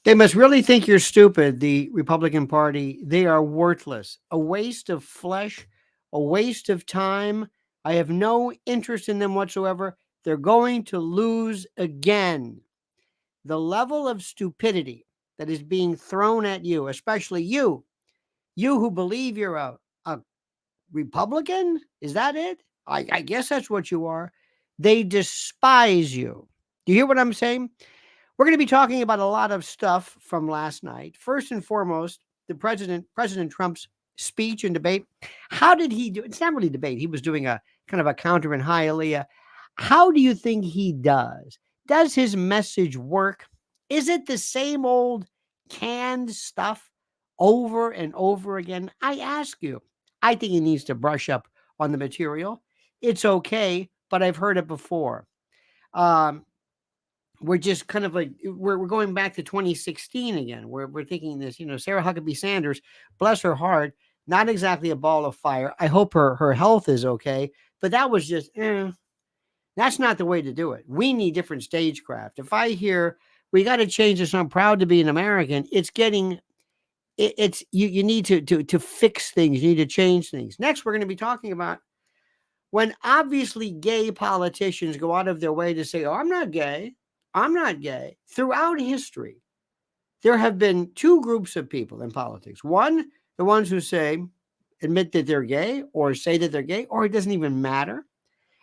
They must really think you're stupid, the Republican Party. They are worthless, a waste of flesh, a waste of time. I have no interest in them whatsoever. They're going to lose again. The level of stupidity that is being thrown at you, especially you who believe you're a Republican, is that it? I guess that's what you are. They despise you. Do you hear what I'm saying? We're going to be talking about a lot of stuff from last night. First and foremost, President Trump's speech and debate. How did he do? It's not really debate. He was doing a kind of a counter in Hialeah. How do you think he does? Does his message work? Is it the same old canned stuff over and over again? I ask you. I think he needs to brush up on the material. It's okay, but I've heard it before. We're just kind of like we're going back to 2016 again. We're thinking this, Sarah Huckabee Sanders, bless her heart, not exactly a ball of fire. I hope her health is okay, but that was just that's not the way to do it. We need different stagecraft. If I hear we got to change this, I'm proud to be an American, it's getting it's you need to fix things, you need to change things. Next, we're going to be talking about when obviously gay politicians go out of their way to say, "Oh, I'm not gay. I'm not gay." Throughout history, there have been two groups of people in politics. One, the ones who admit that they're gay or say that they're gay, or it doesn't even matter.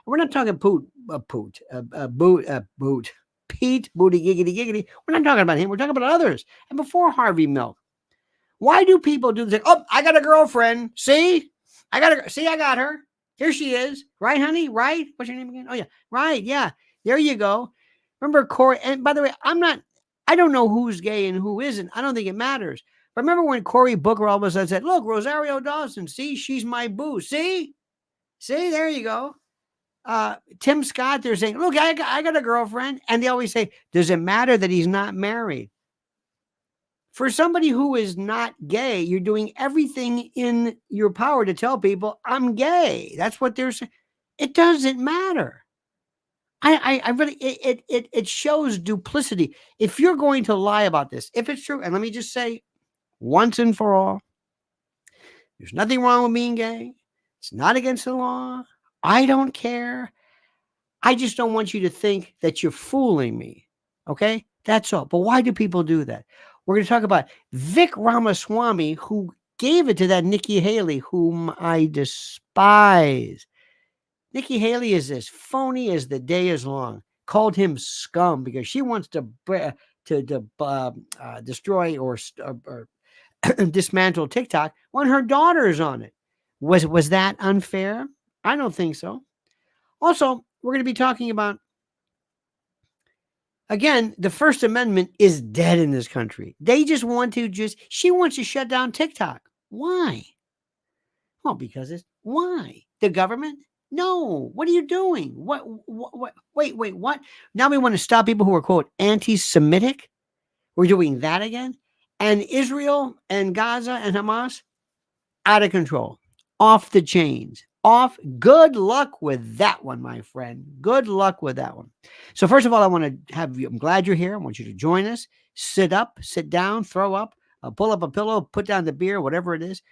We're not talking Pete, booty, giggity, giggity. We're not talking about him. We're talking about others. And before Harvey Milk, why do people do this? Oh, I got a girlfriend. See, I got her. Here she is. Right, honey? Right? What's your name again? Oh, yeah. Right. Yeah. There you go. Remember Cory? And by the way, I don't know who's gay and who isn't. I don't think it matters. But remember when Cory Booker all of a sudden said, look, Rosario Dawson, see, she's my boo. See, there you go. Tim Scott, they're saying, look, I got a girlfriend. And they always say, does it matter that he's not married? For somebody who is not gay, you're doing everything in your power to tell people, I'm gay. That's what they're saying. It doesn't matter. I really, it shows duplicity. If you're going to lie about this, if it's true, and let me just say once and for all, there's nothing wrong with being gay. It's not against the law. I don't care. I just don't want you to think that you're fooling me. Okay? That's all. But why do people do that? We're going to talk about Vic Ramaswamy, who gave it to that Nikki Haley, whom I despise. Nikki Haley is as phony as the day is long. Called him scum because she wants to destroy or dismantle TikTok when her daughter is on it. Was that unfair? I don't think so. Also, we're going to be talking about, again, the First Amendment is dead in this country. They just want to she wants to shut down TikTok. Why? Well, because why? The government? No. What are you doing? What? Wait, what? Now we want to stop people who are, quote, anti-Semitic? We're doing that again? And Israel and Gaza and Hamas? Out of control. Off the chains. Good luck with that one, my friend. Good luck with that one. So first of all, I want to have you, I'm glad you're here. I want you to join us. Sit up, sit down, throw up, pull up a pillow, put down the beer, whatever it is.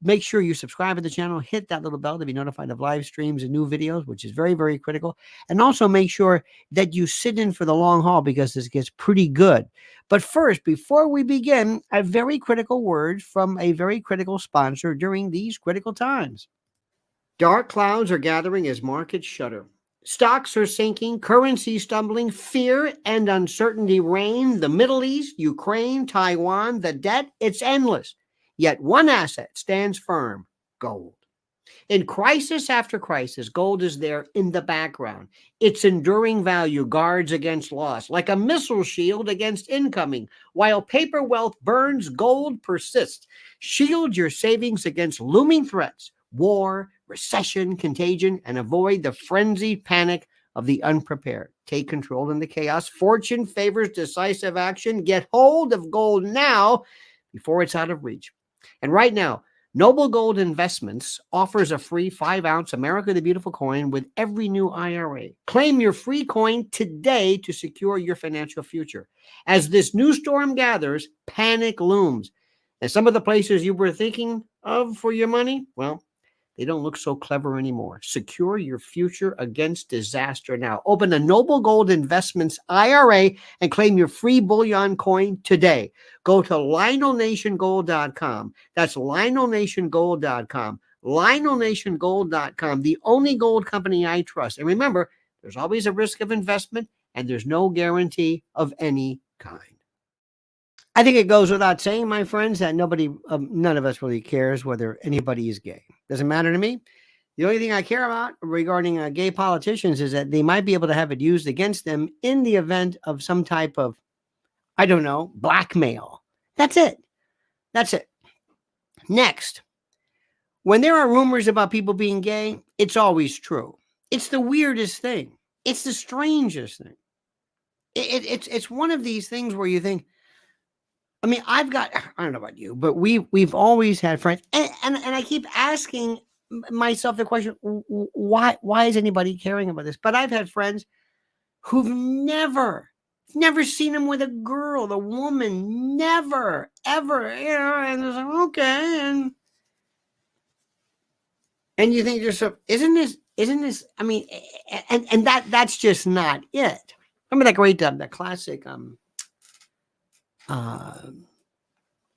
Make sure you subscribe to the channel, hit that little bell to be notified of live streams and new videos, which is very, very critical. And also make sure that you sit in for the long haul because this gets pretty good. But first, before we begin, a very critical word from a very critical sponsor during these critical times. Dark clouds are gathering as markets shudder. Stocks are sinking, currency stumbling, fear and uncertainty reign. The Middle East, Ukraine, Taiwan, the debt, it's endless. Yet one asset stands firm, gold. In crisis after crisis, gold is there in the background. Its enduring value guards against loss, like a missile shield against incoming. While paper wealth burns, gold persists. Shield your savings against looming threats, war, recession, contagion, and avoid the frenzied panic of the unprepared. Take control in the chaos. Fortune favors decisive action. Get hold of gold now before it's out of reach. And right now, Noble Gold Investments offers a free 5-ounce America the Beautiful coin with every new IRA. Claim your free coin today to secure your financial future. As this new storm gathers, panic looms. And some of the places you were thinking of for your money, well, they don't look so clever anymore. Secure your future against disaster now. Open a Noble Gold Investments IRA and claim your free bullion coin today. Go to LionelNationGold.com. That's LionelNationGold.com. LionelNationGold.com, the only gold company I trust. And remember, there's always a risk of investment and there's no guarantee of any kind. I think it goes without saying, my friends, that none of us really cares whether anybody is gay. Doesn't matter to me. The only thing I care about regarding gay politicians is that they might be able to have it used against them in the event of some type of, I don't know, blackmail. That's it. That's it. Next, when there are rumors about people being gay, it's always true. It's the weirdest thing. It's the strangest thing. It's one of these things where you think, I mean, I don't know about you, but we've always had friends, and I keep asking myself the question, why is anybody caring about this? But I've had friends who've never seen him with a girl, the woman, never, ever, and it's like, okay, and you think to yourself, isn't this, I mean, and that's just not it. Remember that great, that classic,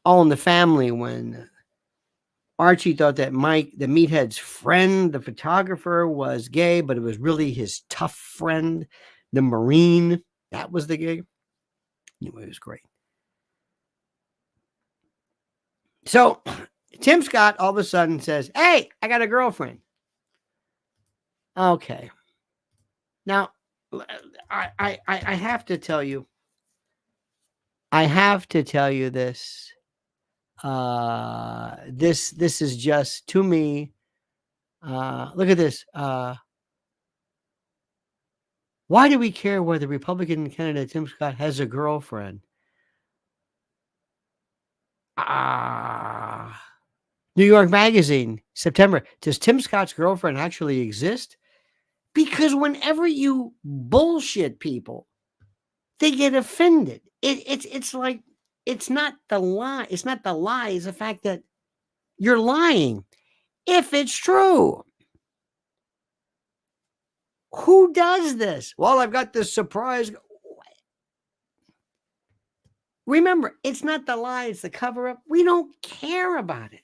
All in the Family, when Archie thought that Mike, the meathead's friend, the photographer, was gay, but it was really his tough friend, the Marine. That was the gay. Anyway, it was great. So Tim Scott all of a sudden says, hey, I got a girlfriend. Okay. Now, I have to tell you. I have to tell you this. This is just, to me, look at this. Why do we care whether Republican candidate Tim Scott has a girlfriend? New York Magazine, September. Does Tim Scott's girlfriend actually exist? Because whenever you bullshit people, they get offended. It's like, it's not the lie. It's not the lie. It's the fact that you're lying. If it's true. Who does this? Well, I've got this surprise. Remember, it's not the lie. It's the cover up. We don't care about it.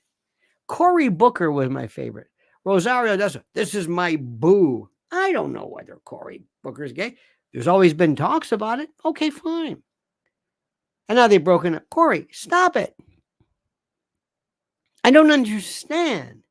Cory Booker was my favorite. Rosario does it. This is my boo. I don't know whether Cory Booker's gay. There's always been talks about it. Okay, fine. And now they've broken up. Cory, stop it. I don't understand.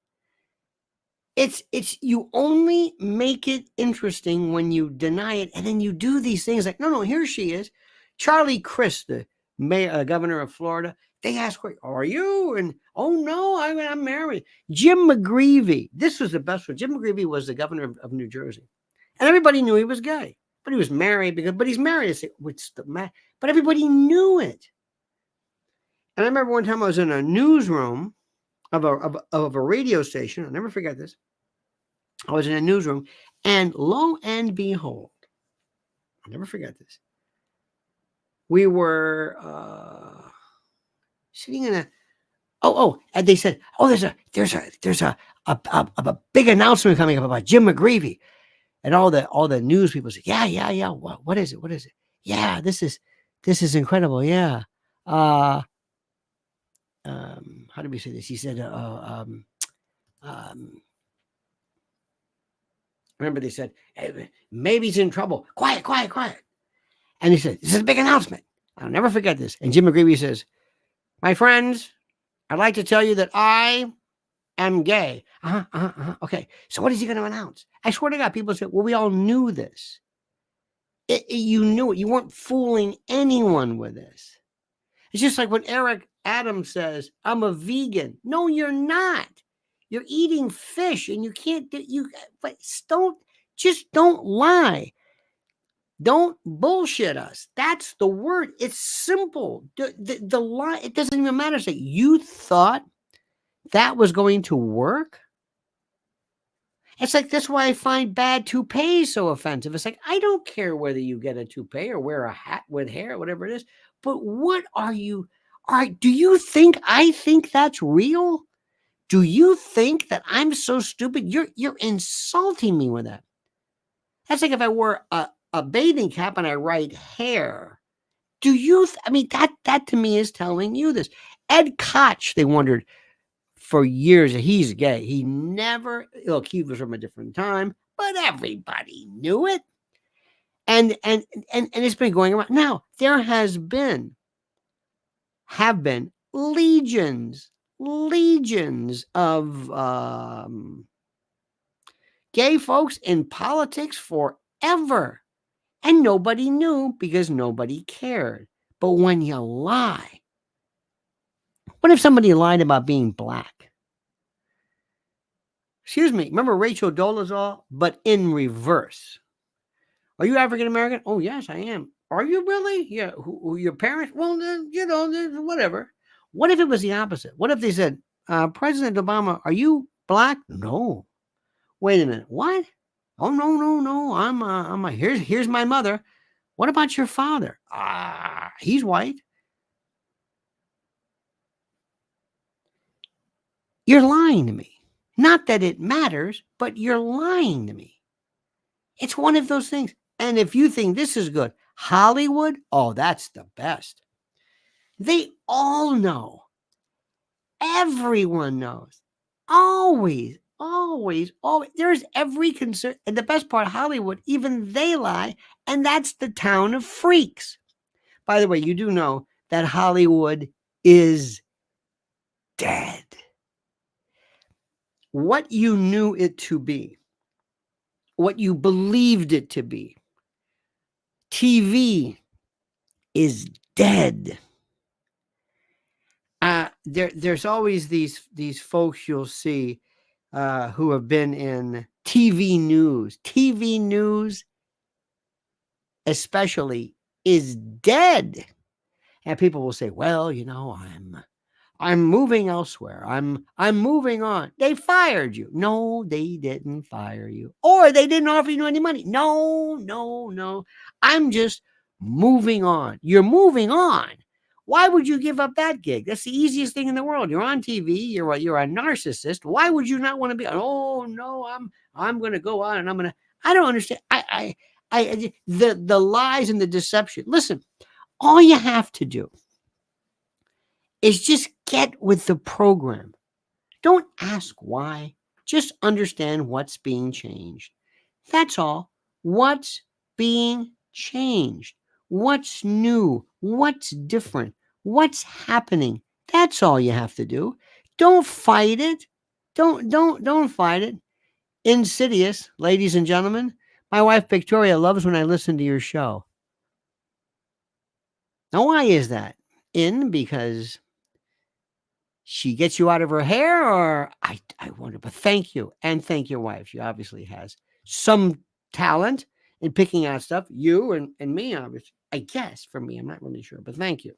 It's you only make it interesting when you deny it, and then you do these things like, no, here she is. Charlie Crist, the mayor, governor of Florida. They asked, are you? And, oh, no, I'm married. Jim McGreevey. This was the best one. Jim McGreevey was the governor of New Jersey. And everybody knew he was gay. But he was married, but he's married. I say, what's the matter? But everybody knew it. And I remember one time I was in a newsroom of a radio station. I'll never forget this. I was in a newsroom, and lo and behold, I'll never forget this. We were sitting in and they said, there's a big announcement coming up about Jim McGreevey, and all the news people said, yeah. What is it? Yeah, this is incredible. Yeah. How do we say this? He said, remember they said, hey, maybe he's in trouble. Quiet. And he said, this is a big announcement. I'll never forget this. And Jim McGreevey says, my friends, I'd like to tell you that I am gay. Okay. So what is he going to announce? I swear to God, people said, well, we all knew this. You knew it. You weren't fooling anyone with this. It's just like when Eric Adams says, I'm a vegan. No, you're not. You're eating fish, and you can't don't lie. Don't bullshit us. That's the word. It's simple. The lie, it doesn't even matter. Say, you thought that was going to work? It's like, that's why I find bad toupees so offensive. It's like, I don't care whether you get a toupee or wear a hat with hair, whatever it is, but what do you think I think that's real? Do you think that I'm so stupid? You're insulting me with that. That's like if I wore a bathing cap and I write hair. Do you? I mean, that to me is telling you this. Ed Koch, they wondered for years that he's gay. He never look. He was from a different time, but everybody knew it. And it's been going around. Now there have been legions of gay folks in politics forever. And nobody knew because nobody cared. But when you lie, what if somebody lied about being black? Excuse me, remember Rachel Dolezal, but in reverse. Are you African American? Oh, yes, I am. Are you really? Yeah. Who your parents? Well, whatever. What if it was the opposite? What if they said, President Obama, are you black? No. Wait a minute. What? Oh, no. Here's my mother. What about your father? He's white. You're lying to me. Not that it matters, but you're lying to me. It's one of those things. And if you think this is good, Hollywood, oh, that's the best. They all know. Everyone knows. Always. There's every concern. And the best part, Hollywood, even they lie. And that's the town of freaks. By the way, you do know that Hollywood is dead. What you knew it to be, what you believed it to be, TV is dead. There's always these folks you'll see who have been in TV news. TV news, especially, is dead. And people will say, well, I'm moving elsewhere. I'm moving on. They fired you. No, they didn't fire you. Or they didn't offer you any money. No. I'm just moving on. You're moving on. Why would you give up that gig? That's the easiest thing in the world. You're on TV. You're a narcissist. Why would you not want to be? Oh no, I'm going to go on and I don't understand. The lies and the deception. Listen, all you have to do is just get with the program. Don't ask why. Just understand what's being changed. That's all. What's being changed? What's new? What's different? What's happening? That's all you have to do. Don't fight it. Don't fight it. Insidious, ladies and gentlemen. My wife Victoria loves when I listen to your show. Now, why is that? Because she gets you out of her hair, or I wonder, but thank you. And thank your wife. She obviously has some talent in picking out stuff. You and me, obviously. I guess for me, I'm not really sure, but thank you.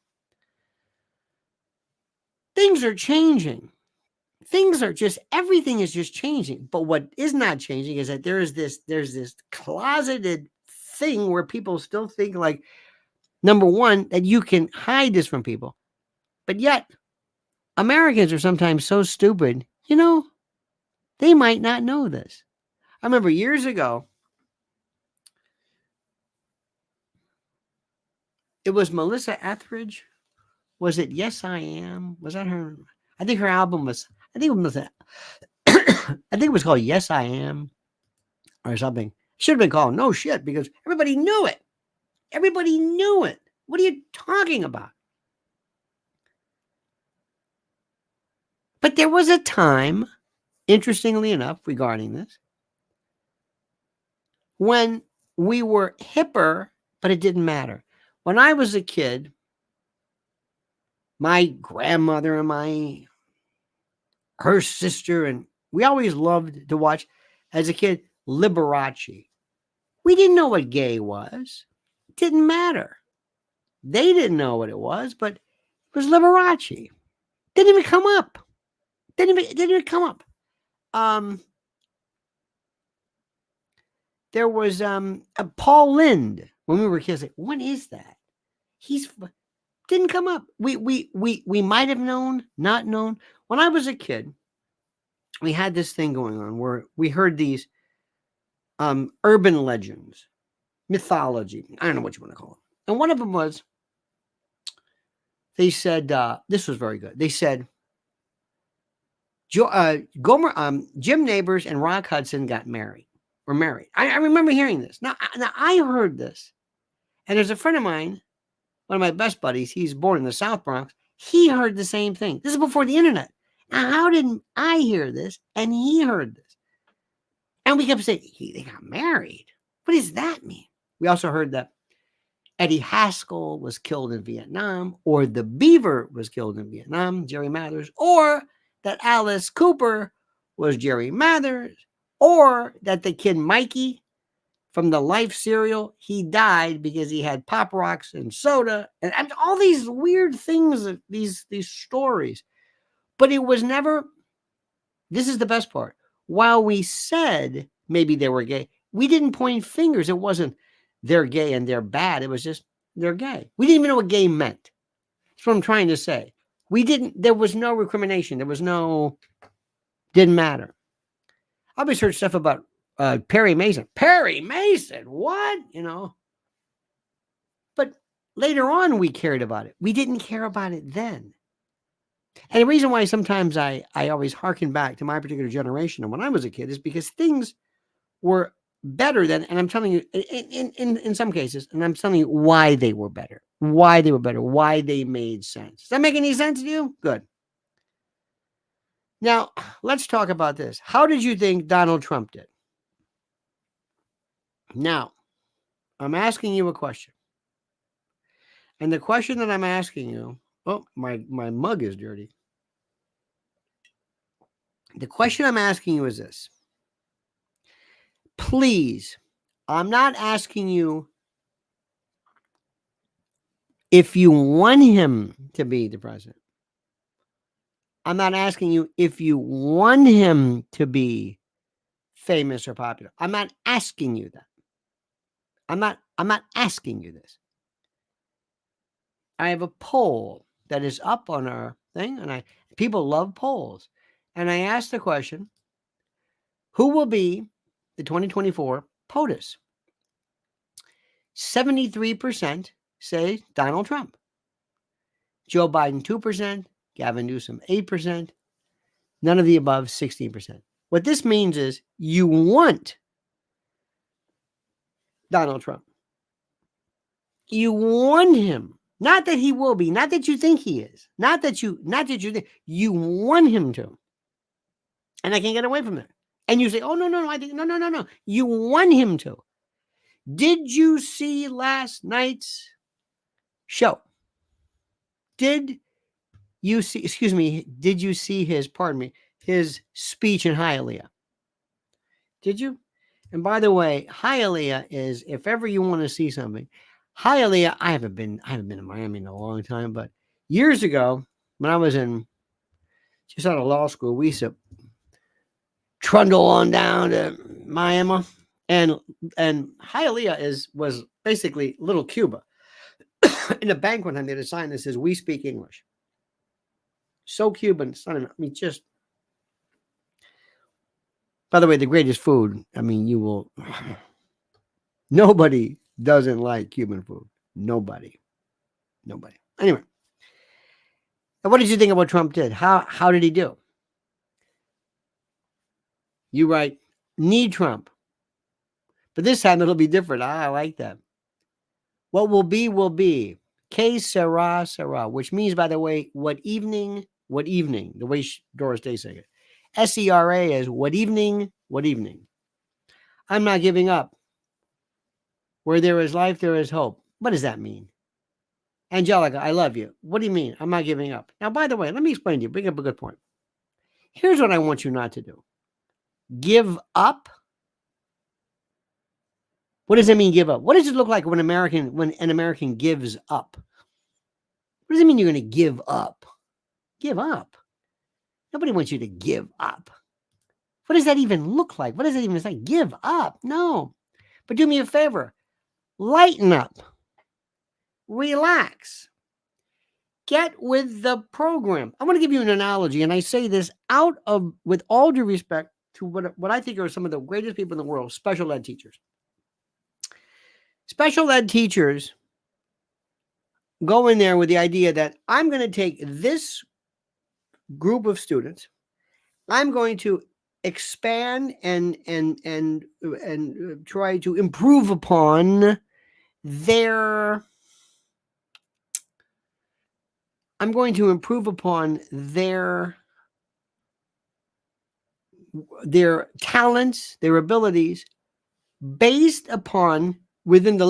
Things are changing. Everything is just changing. But what is not changing is that there's this closeted thing where people still think like, number one, that you can hide this from people. But yet, Americans are sometimes so stupid, they might not know this. I remember years ago, it was Melissa Etheridge. Was it Yes I Am? Was that her? I think her album was, I think it was called Yes I Am or something. It should have been called No Shit because everybody knew it. Everybody knew it. What are you talking about? But there was a time, interestingly enough, regarding this, when we were hipper, but it didn't matter. When I was a kid, my grandmother and her sister, and we always loved to watch, as a kid, Liberace. We didn't know what gay was. It didn't matter. They didn't know what it was, but it was Liberace. Didn't even come up. Didn't even come up. There was a Paul Lind when we were kids. Like, what is that? Didn't come up. We might have known, not known. When I was a kid, we had this thing going on where we heard these urban legends, mythology. I don't know what you want to call it. And one of them was, they said, this was very good. They said, Jim Nabors and Rock Hudson were married. I remember hearing this. Now I heard this. And there's a friend of mine, one of my best buddies, he's born in the South Bronx. He heard the same thing. This is before the internet. Now, how didn't I hear this? And he heard this. And we kept saying, they got married. What does that mean? We also heard that Eddie Haskell was killed in Vietnam, or the Beaver was killed in Vietnam, Jerry Mathers, or that Alice Cooper was Jerry Mathers, or that the kid Mikey from the Life cereal, he died because he had Pop Rocks and soda, and all these weird things, these stories. But it was never, this is the best part, while we said maybe they were gay, we didn't point fingers. It wasn't they're gay and they're bad. It was just they're gay. We didn't even know what gay meant. That's what I'm trying to say. There was no recrimination. Didn't matter. I always heard stuff about Perry Mason. Perry Mason, what? But later on we cared about it. We didn't care about it then. And the reason why sometimes I always hearken back to my particular generation and when I was a kid is because things were better than, and I'm telling you, in some cases, and I'm telling you why they were better, why they made sense. Does that make any sense to you? Good. Now, let's talk about this. How did you think Donald Trump did? Now, I'm asking you a question. And the question that I'm asking you, oh, my mug is dirty. The question I'm asking you is this. Please, I'm not asking you if you want him to be the president. I'm not asking you if you want him to be famous or popular. I'm not asking you that. I'm not asking you this. I have a poll that is up on our thing, and people love polls. And I asked the question, who will be the 2024 POTUS? 73% say Donald Trump. Joe Biden, 2%. Gavin Newsom, 8%. None of the above, 16%. What this means is you want Donald Trump. You want him. Not that he will be. Not that you think he is. Not that you think. You want him to. And I can't get away from that. And you say, oh, no. No. You want him to. Did you see last night's show? Did you see his speech in Hialeah? Did you? And by the way, Hialeah is, if ever you want to see something, Hialeah, I haven't been in Miami in a long time, but years ago, when I was just out of law school, we used to trundle on down to Miami, and Hialeah was basically little Cuba. In the bank one time, they had a sign that says, "We speak English." So Cuban, just. By the way, the greatest food. You will. Nobody doesn't like Cuban food. Nobody. Anyway, what did you think of what Trump did? How did he do? You write, need Trump. But this time it'll be different. I like that. What will be, will be. Que sera, sera. Which means, by the way, what evening, the way Doris Day sang it. SERA is what evening, what evening. I'm not giving up. Where there is life, there is hope. What does that mean? Angelica, I love you. What do you mean? I'm not giving up. Now, by the way, let me explain to you. Bring up a good point. Here's what I want you not to do. Give up. What does it mean, give up? What does it look like when an American gives up? What does it mean you're going to give up? Give up. Nobody wants you to give up. What does that even look like? What does that even say? Give up? No. But do me a favor. Lighten up. Relax. Get with the program. I want to give you an analogy, and I say this with all due respect to what I think are some of the greatest people in the world, special ed teachers. Special ed teachers go in there with the idea that I'm going to take this group of students, I'm going to expand and try to improve upon their talents, their abilities, based upon given the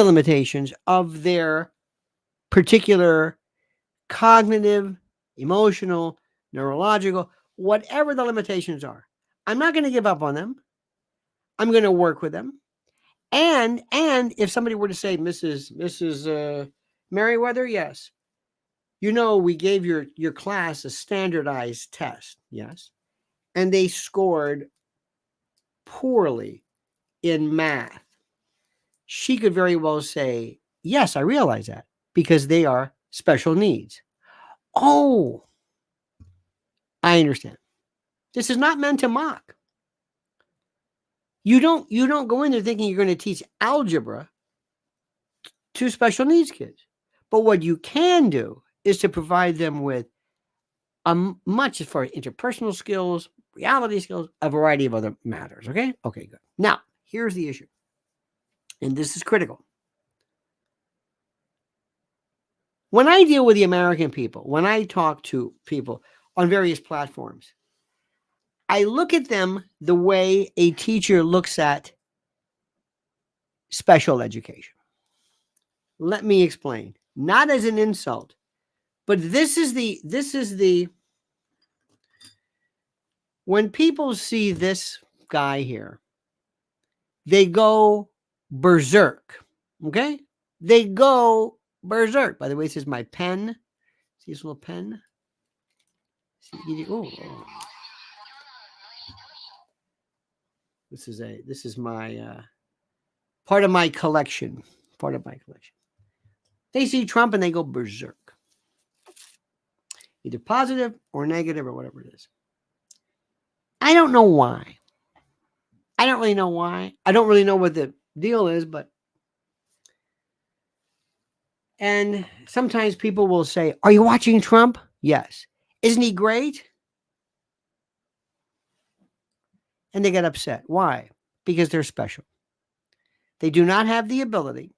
limitations of their particular cognitive, emotional, neurological, whatever the limitations are. I'm not going to give up on them. I'm going to work with them. And if somebody were to say, Mrs. Merriweather, yes, we gave your class a standardized test, yes, and they scored poorly in math. She could very well say, yes, I realize that, because they are special needs. Oh, I understand. This is not meant to mock. You don't go in there thinking you're going to teach algebra to special needs kids. But what you can do is to provide them with much as far as interpersonal skills, reality skills, a variety of other matters. Okay? Okay, good. Now, here's the issue. And this is critical. When I deal with the American people, when I talk to people on various platforms, I look at them the way a teacher looks at special education. Let me explain. Not as an insult, but this is the when people see this guy here, they go berserk. Okay? They go berserk. By the way, this is my pen. See this little pen? Oh. This is my part of my collection. They see Trump and they go berserk. Either positive or negative or whatever it is. I don't know why. I don't really know why. I don't really know what the deal is, and sometimes people will say, are you watching Trump? Yes. Isn't he great? And they get upset. Why? Because they're special. They do not have the ability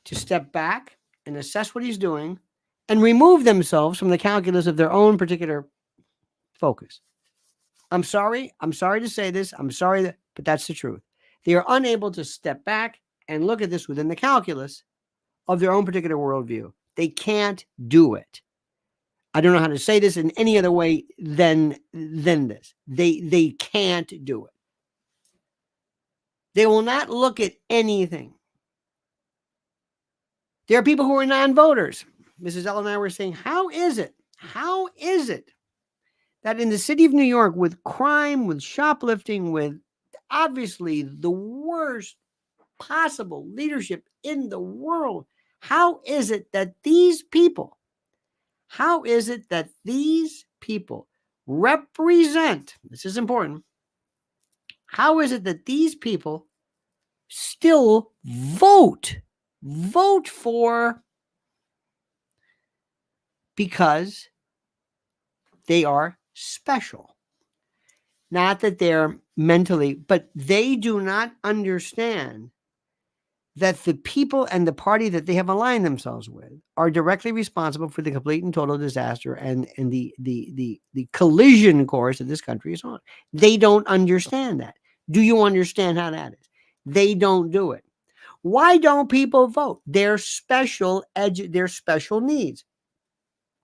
to step back and assess what he's doing and remove themselves from the calculus of their own particular focus. I'm sorry to say this. But that's the truth. They are unable to step back and look at this within the calculus of their own particular worldview. They can't do it. I don't know how to say this in any other way than this. They can't do it. They will not look at anything. There are people who are non-voters. Mrs. Ellen and I were saying, how is it that in the city of New York, with crime, with shoplifting, with obviously the worst possible leadership in the world, how is it that these people represent, this is important, how is it that these people still vote for, because they are special? Not that they're mentally, but they do not understand that the people and the party that they have aligned themselves with are directly responsible for the complete and total disaster and the collision course that this country is on. They don't understand that. Do you understand how that is? They don't do it. Why don't people vote? They're special needs.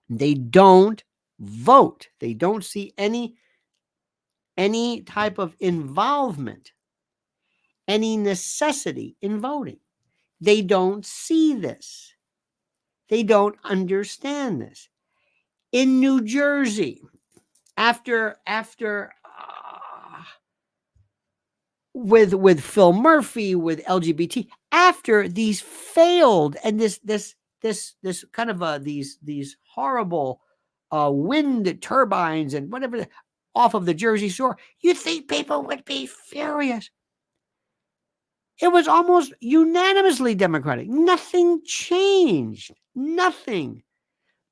They don't vote. They don't see any type of involvement, any necessity in voting. They don't see this. They don't understand this. In New Jersey, after with Phil Murphy, with LGBT, after these failed, and this kind of these horrible wind turbines and whatever off of the Jersey Shore, you think people would be furious. It was almost unanimously Democratic. Nothing changed. Nothing.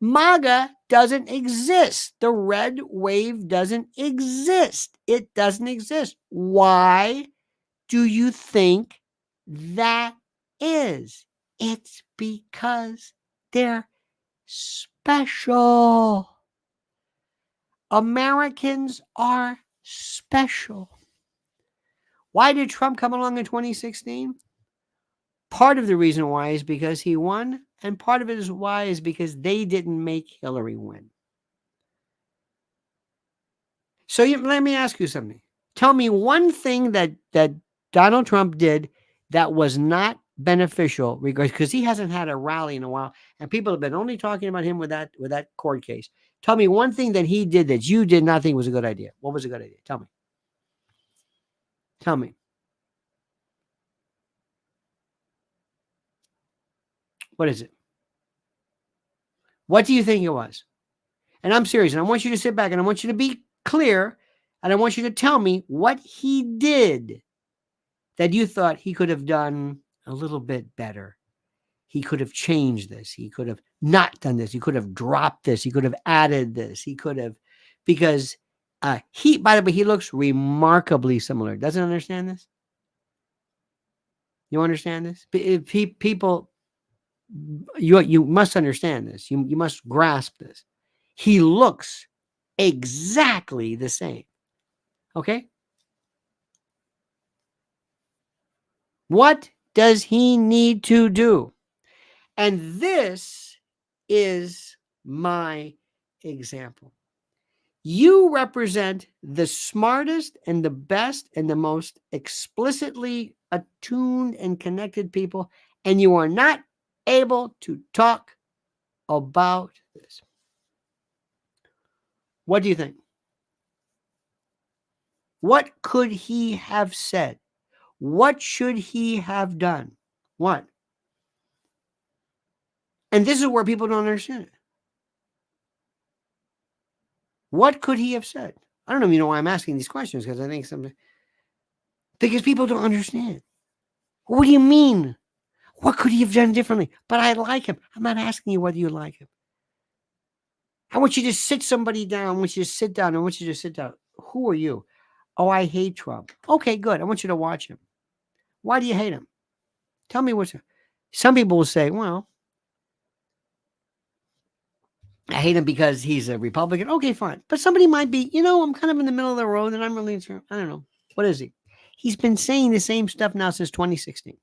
MAGA doesn't exist. The red wave doesn't exist. It doesn't exist. Why do you think that is? It's because they're special. Americans are special. Why did Trump come along in 2016? Part of the reason why is because he won, and part of it is why is because they didn't make Hillary win. So let me ask you something. Tell me one thing that Donald Trump did that was not beneficial, because he hasn't had a rally in a while, and people have been only talking about him with that court case. Tell me one thing that he did that you did not think was a good idea. What was a good idea? Tell me. Tell me. What is it? What do you think it was? And I'm serious, and I want you to sit back, and I want you to be clear, and I want you to tell me what he did that you thought he could have done a little bit better. He could have changed this. He could have not done this. He could have dropped this. He could have added this. He could have, because by the way, he looks remarkably similar. Doesn't understand this? You understand this? People, you must understand this. You must grasp this. He looks exactly the same. Okay? What does he need to do? And this is my example. You represent the smartest and the best and the most explicitly attuned and connected people, and you are not able to talk about this. What do you think? What could he have said? What should he have done? What? And this is where people don't understand it. What could he have said? I don't even know why I'm asking these questions, because I think because people don't understand. What do you mean? What could he have done differently? But I like him. I'm not asking you whether you like him. I want you to sit somebody down. I want you to sit down. I want you to sit down. Who are you? Oh, I hate Trump. Okay, good. I want you to watch him. Why do you hate him? Tell me what's. Some people will say, well, I hate him because he's a Republican. Okay, fine. But somebody might be, I'm kind of in the middle of the road and I'm really, I don't know. What is he? He's been saying the same stuff now since 2016.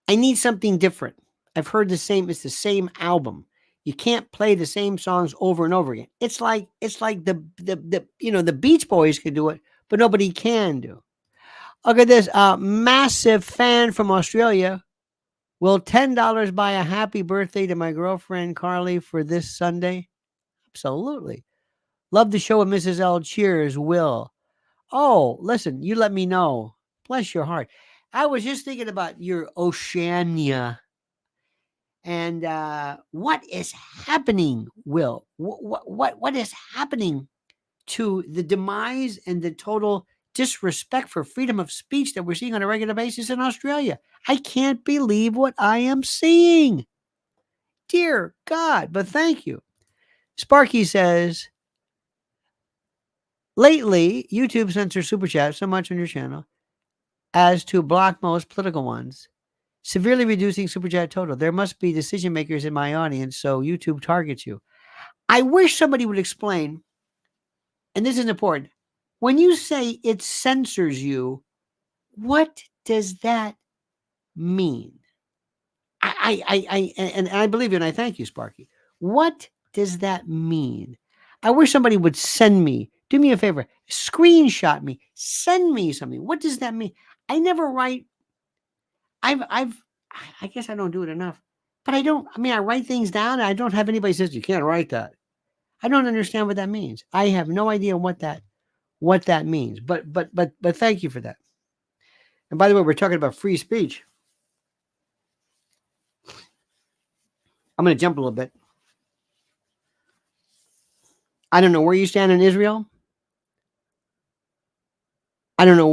I need something different. I've heard it's the same album. You can't play the same songs over and over again. It's like the Beach Boys can do it, but nobody can do. Look at this. Massive fan from Australia. Will $10 buy a happy birthday to my girlfriend Carly for this Sunday? Absolutely. Love the show with Mrs. L. Cheers, Will. Oh, listen, you let me know. Bless your heart. I was just thinking about your Oceania. And what is happening, Will? What is happening to the demise and the total disrespect for freedom of speech that we're seeing on a regular basis in Australia? I can't believe what I am seeing. Dear God, but thank you. Sparky says, lately, YouTube censors super chat so much on your channel as to block most political ones, severely reducing super chat total. There must be decision makers in my audience, so YouTube targets you. I wish somebody would explain, and this is important. When you say it censors you, what does that mean? I believe you, and I thank you, Sparky. What does that mean? I wish somebody would send me, do me a favor, screenshot me, send me something. What does that mean? I never write. I guess I don't do it enough, But I write things down. And I don't have anybody says, you can't write that. I don't understand what that means. I have no idea what that means. But thank you for that. And by the way, we're talking about free speech. I'm going to jump a little bit. I don't know where you stand in Israel. I don't know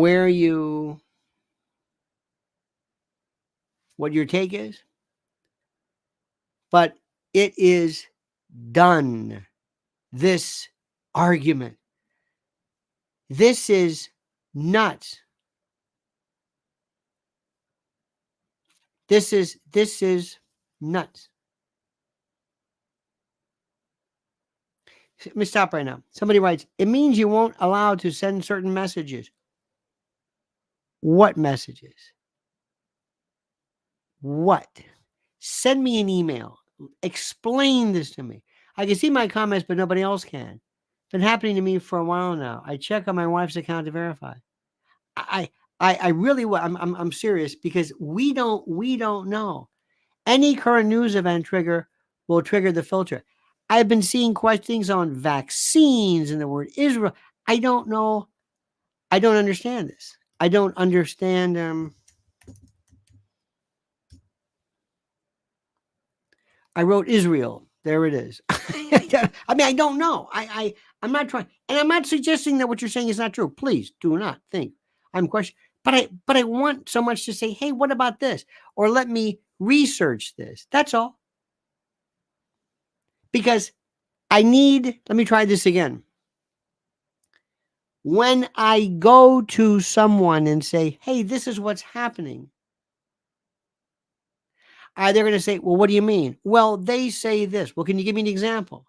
what your take is, but it is done. This argument. This is nuts. This is nuts. Let me stop right now. Somebody writes, it means you won't allow to send certain messages. What messages? What? Send me an email. Explain this to me. I can see my comments, but nobody else can. It's been happening to me for a while now. I check on my wife's account to verify. I really, I'm serious, because we don't know. Any current news event will trigger the filter. I've been seeing questions on vaccines and the word Israel. I don't know. I don't understand this. I don't understand. I wrote Israel. There it is. I don't know. I'm not trying, and I'm not suggesting that what you're saying is not true. Please do not think I'm questioning. But I want so much to say, hey, what about this? Or let me research this. That's all. Because let me try this again. When I go to someone and say, hey, this is what's happening, they're going to say, well, what do you mean? Well, they say this. Well, can you give me an example?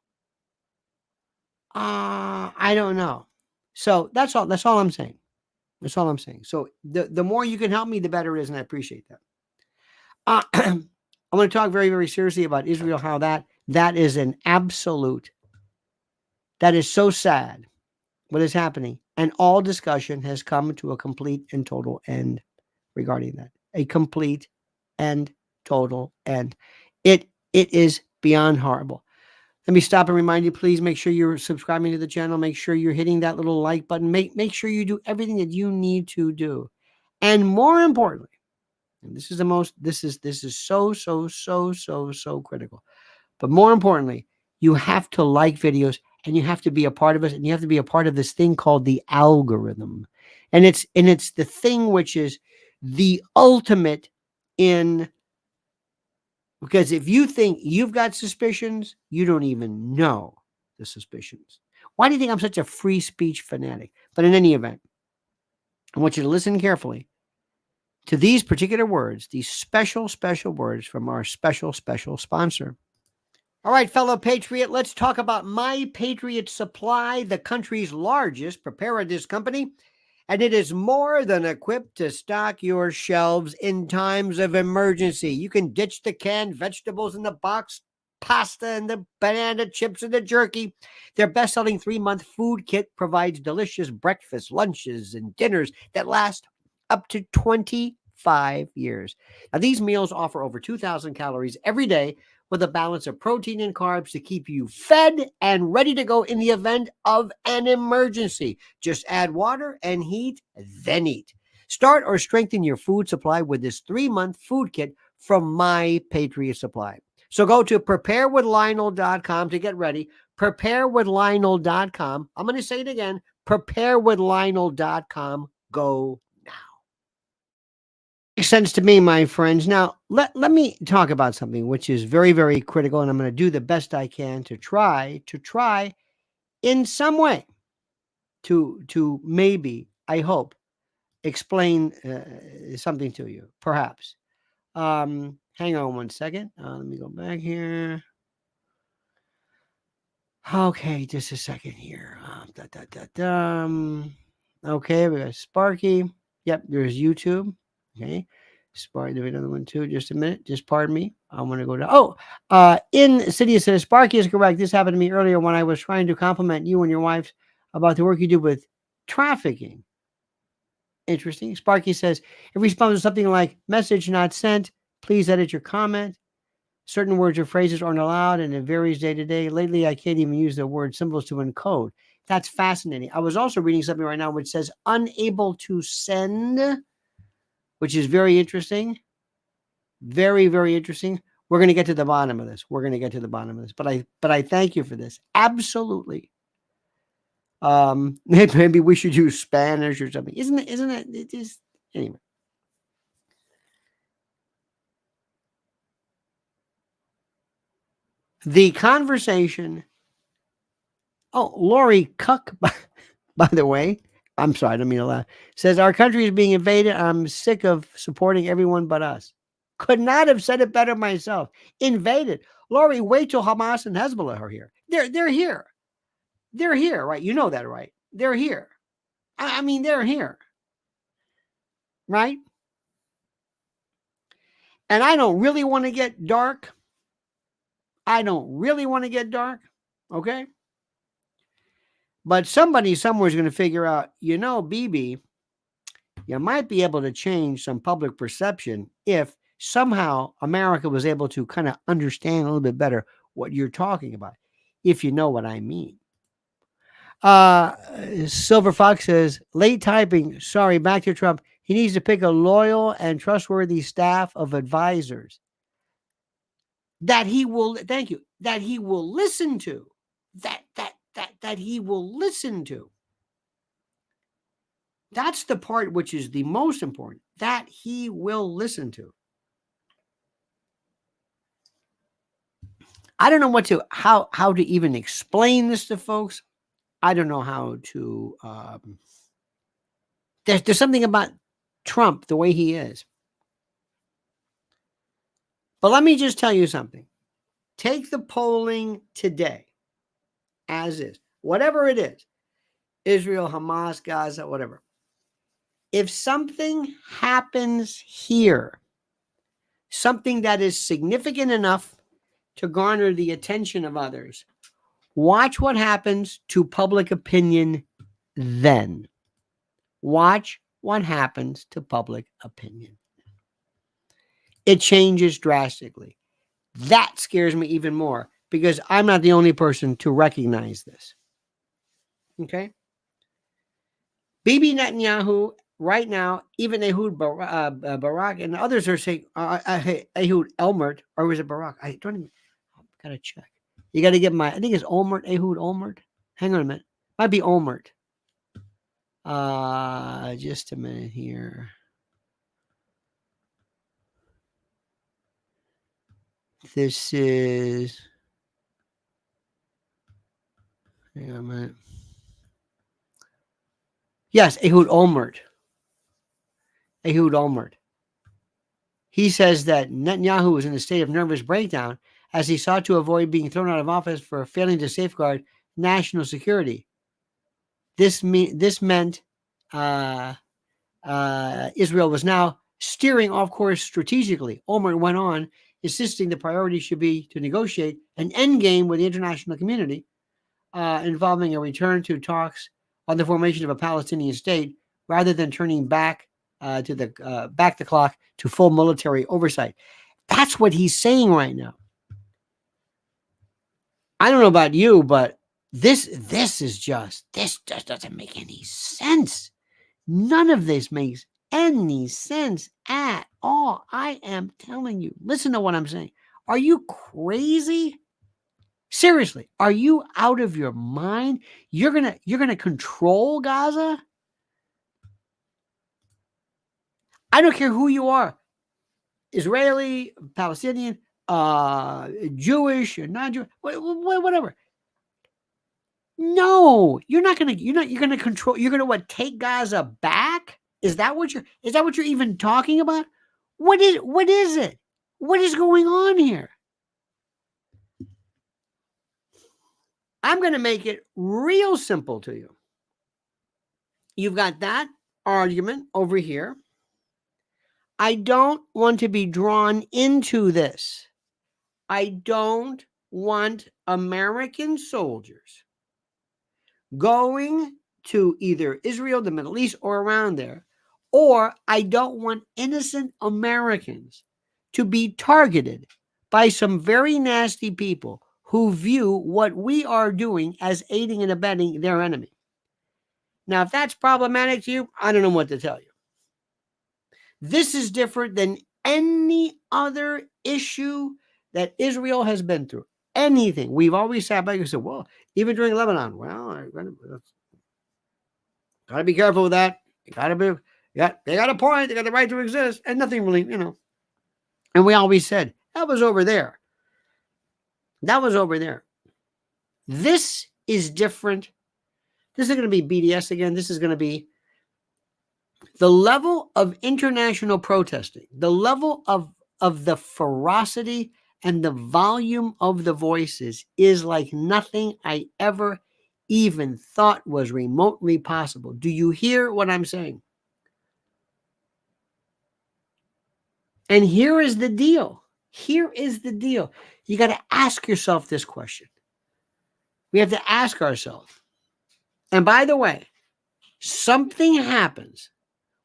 I don't know. So that's all I'm saying. That's all I'm saying. So the more you can help me, the better it is, and I appreciate that. I want to talk very, very seriously about Israel, how that is an absolute, that is so sad what is happening. And all discussion has come to a complete and total end regarding that. A complete and total end. It is beyond horrible. Let me stop and remind you, please make sure you're subscribing to the channel. Make sure you're hitting that little like button. Make sure you do everything that you need to do. And more importantly, and this is so critical. But more importantly, you have to like videos, and you have to be a part of us, and you have to be a part of this thing called the algorithm. And it's the thing which is the ultimate in, because if you think you've got suspicions, you don't even know the suspicions. Why do you think I'm such a free speech fanatic? But in any event, I want you to listen carefully to these particular words, these special words from our special sponsor. All right, fellow patriot, let's talk about My Patriot Supply, the country's largest preparedness company. And it is more than equipped to stock your shelves in times of emergency. You can ditch the canned vegetables and the box pasta and the banana chips and the jerky. Their best-selling 3-month food kit provides delicious breakfasts, lunches, and dinners that last up to 25 years. Now, these meals offer over 2,000 calories every day, with a balance of protein and carbs to keep you fed and ready to go in the event of an emergency. Just add water and heat, then eat. Start or strengthen your food supply with this 3-month food kit from My Patriot Supply. So go to preparewithlionel.com to get ready. Preparewithlionel.com. I'm going to say it again. Preparewithlionel.com. Go now. Makes sense to me, my friends. Now, let me talk about something which is very, very critical, and I'm going to do the best I can to try in some way to maybe, I hope, explain something to you, perhaps. Hang on one second. Let me go back here. Okay, just a second here. Okay, we got Sparky. Yep, there's YouTube. Okay. Sparky, do another one too. Just a minute. Just pardon me. I want to go to. In City says Sparky is correct. This happened to me earlier when I was trying to compliment you and your wife about the work you do with trafficking. Interesting. Sparky says it responds to something like message not sent. Please edit your comment. Certain words or phrases aren't allowed, and it varies day to day. Lately, I can't even use the word symbols to encode. That's fascinating. I was also reading something right now which says unable to send, which is very interesting. Very, very interesting. We're going to get to the bottom of this. We're going to get to the bottom of this. But I thank you for this. Absolutely. Maybe we should use Spanish or something. Isn't it? It is anyway. The conversation. Oh, Lori Cuck, by the way. I'm sorry, I don't mean to laugh. Says our country is being invaded. I'm sick of supporting everyone but us. Could not have said it better myself. Invaded. Lori, wait till Hamas and Hezbollah are here. They're here. They're here, right? You know that, right? They're here. I mean, they're here. Right? And I don't really want to get dark. I don't really want to get dark. Okay? But somebody somewhere is going to figure out, BB, you might be able to change some public perception if somehow America was able to kind of understand a little bit better what you're talking about, if you know what I mean. Silver Fox says, late typing. Sorry, back to Trump. He needs to pick a loyal and trustworthy staff of advisors that he will, thank you, that he will listen to, that he will listen to. That's the part which is the most important, that he will listen to. I don't know how to even explain this to folks. I don't know how to, there's something about Trump, the way he is. But let me just tell you something. Take the polling today as is, whatever it is, Israel, Hamas, Gaza, whatever. If something happens here, something that is significant enough to garner the attention of others, watch what happens to public opinion then. Watch what happens to public opinion. It changes drastically. That scares me even more because I'm not the only person to recognize this. Okay? Bibi Netanyahu, right now, even Ehud Barak and others are saying, Ehud Olmert, or was it Barak? I don't even, I've got to check. You got to get I think it's Olmert, Ehud Olmert. Hang on a minute. Might be Olmert. Just a minute here. This is, hang on a minute. Yes, Ehud Olmert. Ehud Olmert. He says that Netanyahu was in a state of nervous breakdown as he sought to avoid being thrown out of office for failing to safeguard national security. This meant Israel was now steering off course strategically. Olmert went on, insisting the priority should be to negotiate an endgame with the international community involving a return to talks on the formation of a Palestinian state rather than turning back the clock to full military oversight. That's what he's saying right now. I don't know about you, but this just doesn't make any sense. None of this makes any sense at all. I am telling you. Listen to what I'm saying. Are you crazy? Seriously, are you out of your mind? You're gonna control Gaza? I don't care who you are. Israeli, Palestinian, Jewish, or non-Jewish, whatever. No, you're gonna control. You're gonna take Gaza back? Is that what you're even talking about? What is it? What is going on here? I'm gonna make it real simple to you. You've got that argument over here. I don't want to be drawn into this. I don't want American soldiers going to either Israel, the Middle East, or around there, or I don't want innocent Americans to be targeted by some very nasty people who view what we are doing as aiding and abetting their enemy. Now, if that's problematic to you, I don't know what to tell you. This is different than any other issue that Israel has been through. Anything. We've always sat back and said, well, even during Lebanon, well, got to be careful with that. You got to be, they got a point. They got the right to exist. And nothing really, And we always said, that was over there. That was over there. This is different. This is going to be BDS again. This is going to be the level of international protesting, the level of the ferocity and the volume of the voices is like nothing I ever even thought was remotely possible. Do you hear what I'm saying? And here is the deal. Here is the deal. You got to ask yourself this question. We have to ask ourselves. And by the way, something happens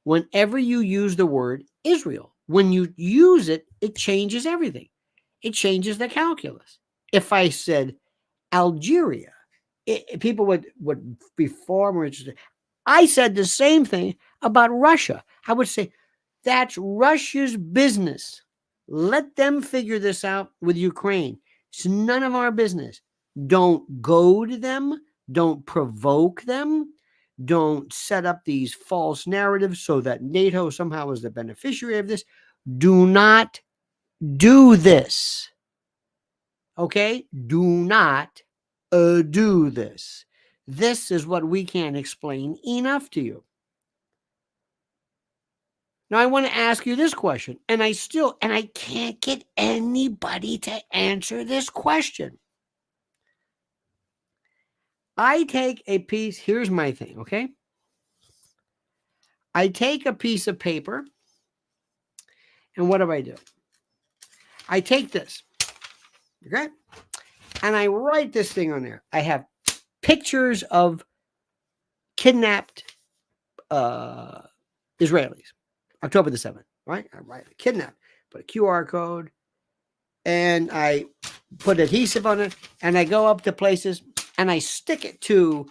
whenever you use the word Israel. When you use it, it changes everything. It changes the calculus. If I said Algeria, people would be far more interested. I said the same thing about Russia. I would say, that's Russia's business. Let them figure this out with Ukraine. It's none of our business. Don't goad them. Don't provoke them. Don't set up these false narratives so that NATO somehow is the beneficiary of this. Do not do this. Okay? Do not do this. This is what we can't explain enough to you. Now, I want to ask you this question, and I can't get anybody to answer this question. I take a piece, here's my thing, okay? I take a piece of paper, and what do? I take this, okay? And I write this thing on there. I have pictures of kidnapped Israelis. October the 7th, right? I write kidnapped, put a QR code, and I put adhesive on it, and I go up to places, and I stick it to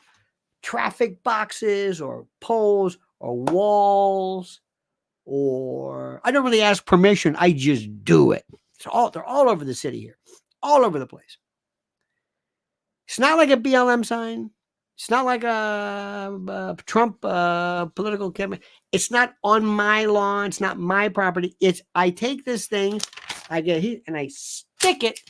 traffic boxes or poles or walls, or I don't really ask permission. I just do it. They're all over the city here, all over the place. It's not like a BLM sign. It's not like a Trump political campaign. It's not on my lawn. It's not my property. I take this thing, I get it, and I stick it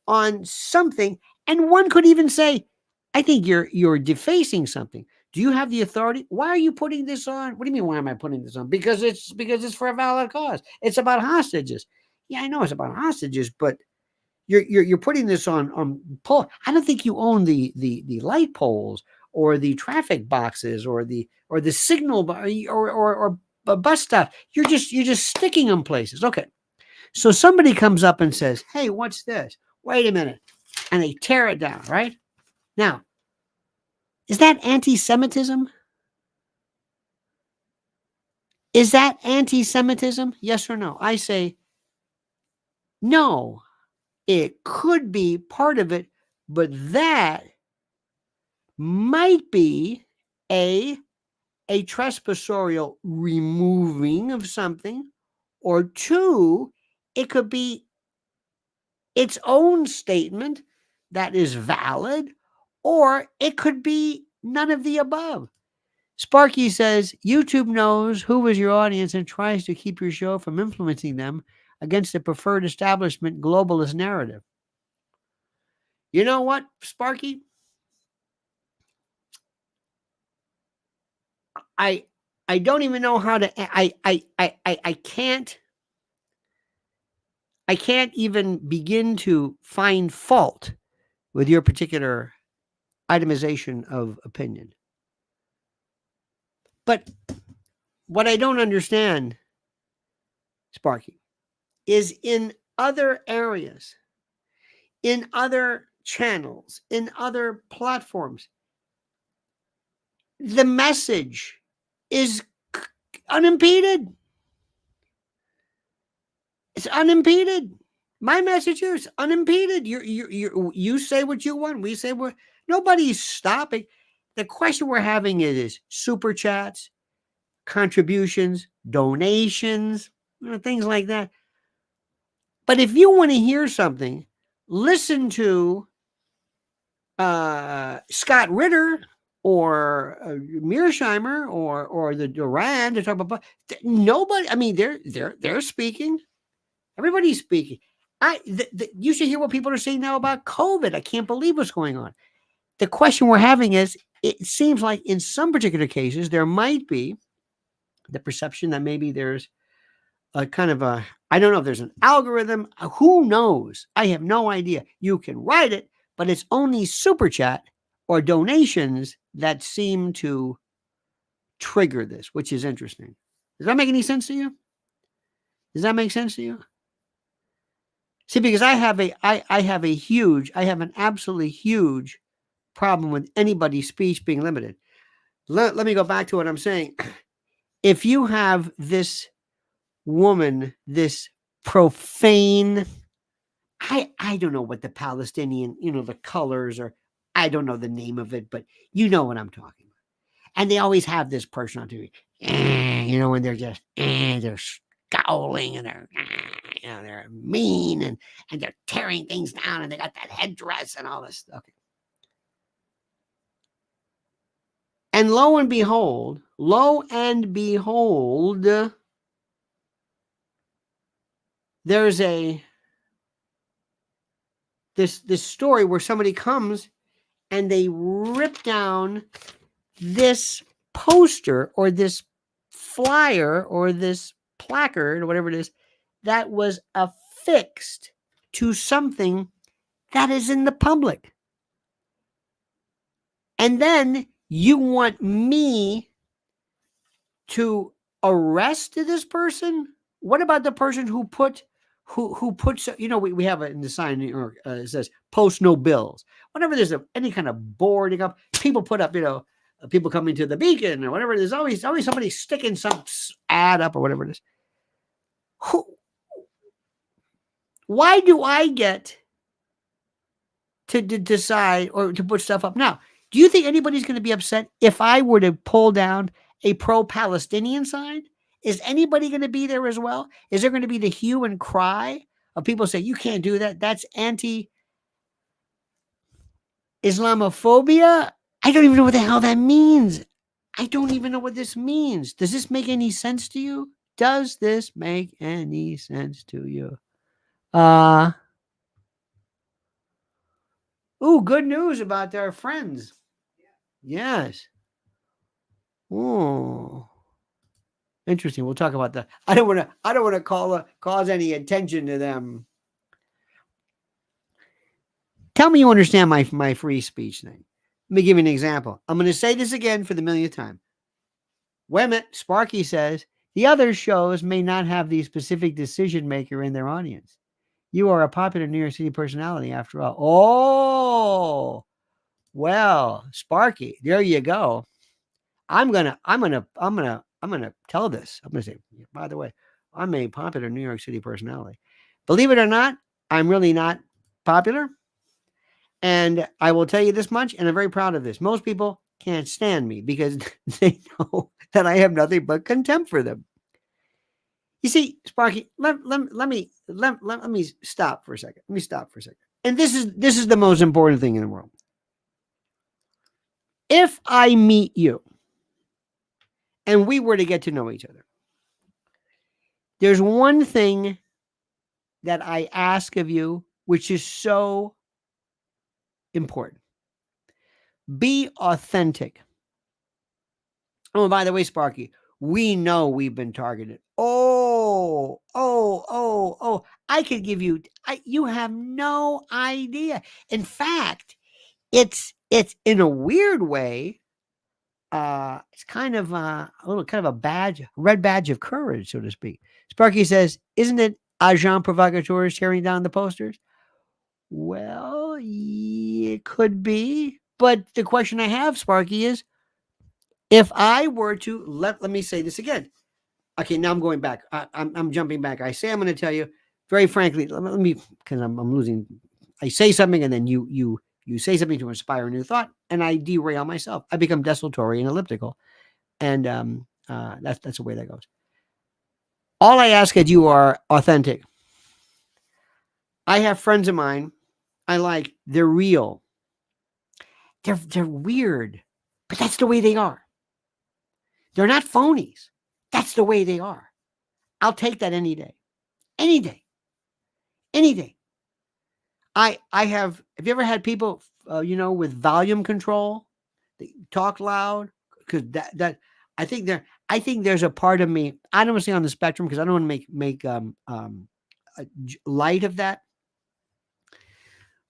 on something. And one could even say, I think you're defacing something. Do you have the authority? Why are you putting this on? What do you mean, why am I putting this on? Because it's for a valid cause. It's about hostages. Yeah, I know it's about hostages, but you're putting this on pole. I don't think you own the light poles or the traffic boxes or the signal or bus stop. You're just sticking them places. Okay. So somebody comes up and says, "Hey, what's this?" Wait a minute. And they tear it down, right? Now, is that anti-Semitism? Is that anti-Semitism? Yes or no? I say no. It could be part of it, but that might be a trespassorial removing of something, or two, it could be its own statement that is valid, or it could be none of the above. Sparky says, YouTube knows who is your audience and tries to keep your show from influencing them against the preferred establishment globalist narrative. You know what, Sparky? I don't even know how to, I can't even begin to find fault with your particular itemization of opinion. But what I don't understand, Sparky, is in other areas, in other channels, in other platforms, the message is unimpeded. It's unimpeded. My message is unimpeded. You say what you want. We say what. Nobody's stopping. The question we're having is super chats, contributions, donations, things like that. But if you want to hear something, listen to Scott Ritter or Mearsheimer or the Duran to talk about. Nobody. I mean, they're speaking. Everybody's speaking. You should hear what people are saying now about COVID. I can't believe what's going on. The question we're having is, it seems like in some particular cases, there might be the perception that maybe there's a kind of a, I don't know if there's an algorithm. Who knows? I have no idea. You can write it, but it's only super chat or donations that seem to trigger this, which is interesting. Does that make any sense to you? Does that make sense to you? See, because I have an absolutely huge problem with anybody's speech being limited. Let me go back to what I'm saying. If you have this woman, this profane, I don't know what the Palestinian, the colors, or I don't know the name of it, but you know what I'm talking about. And they always have this person on TV, and they're just, they're scowling, and they're mean, and they're tearing things down, and they got that headdress and all this. Okay. And lo and behold, there's this story where somebody comes and they rip down this poster or this flyer or this placard or whatever it is that was affixed to something that is in the public. And then you want me to arrest this person? What about the person who puts, we have it in the sign, it says post no bills. Whenever there's any kind of boarding up, people put up, people coming to the beacon or whatever. There's always somebody sticking some ad up or whatever it is. Why do I get to decide or to put stuff up? Now, do you think anybody's going to be upset if I were to pull down a pro-Palestinian sign? Is anybody going to be there as well? Is there going to be the hue and cry of people saying, you can't do that? That's anti-Islamophobia? I don't even know what the hell that means. I don't even know what this means. Does this make any sense to you? Does this make any sense to you? Good news about our friends. Yes. Oh, interesting. We'll talk about that. I don't want to cause any attention to them. Tell me you understand my free speech thing. Let me give you an example. I'm going to say this again for the millionth time. Wait a minute. Sparky says the other shows may not have the specific decision maker in their audience. You are a popular New York City personality after all. Oh, well, Sparky, there you go. I'm gonna tell this. I'm gonna say, by the way, I'm a popular New York City personality. Believe it or not, I'm really not popular. And I will tell you this much, and I'm very proud of this. Most people can't stand me because they know that I have nothing but contempt for them. You see, Sparky, let me stop for a second. Let me stop for a second. And this is the most important thing in the world. If I meet you and we were to get to know each other, there's one thing that I ask of you, which is so important. Be authentic. Oh, by the way, Sparky, we know we've been targeted. Oh, I could give you, you have no idea. In fact, it's in a weird way, it's kind of a badge, red badge of courage, so to speak. Sparky says, isn't it agent provocateur tearing down the posters? Well, it could be. But the question I have, Sparky, is if I were to let me say this again. Okay, now I'm going back. I'm jumping back. I say I'm going to tell you very frankly, let me, because I'm losing. I say something and then you say something to inspire a new thought, and I derail myself. I become desultory and elliptical, and that's the way that goes. All I ask is you are authentic. I have friends of mine I like. They're real. They're weird, but that's the way they are. They're not phonies. That's the way they are. I'll take that any day. Any day. Any day. I have you ever had people with volume control? They talk loud because that I think there's a part of me. I don't want to say on the spectrum because I don't want to make light of that.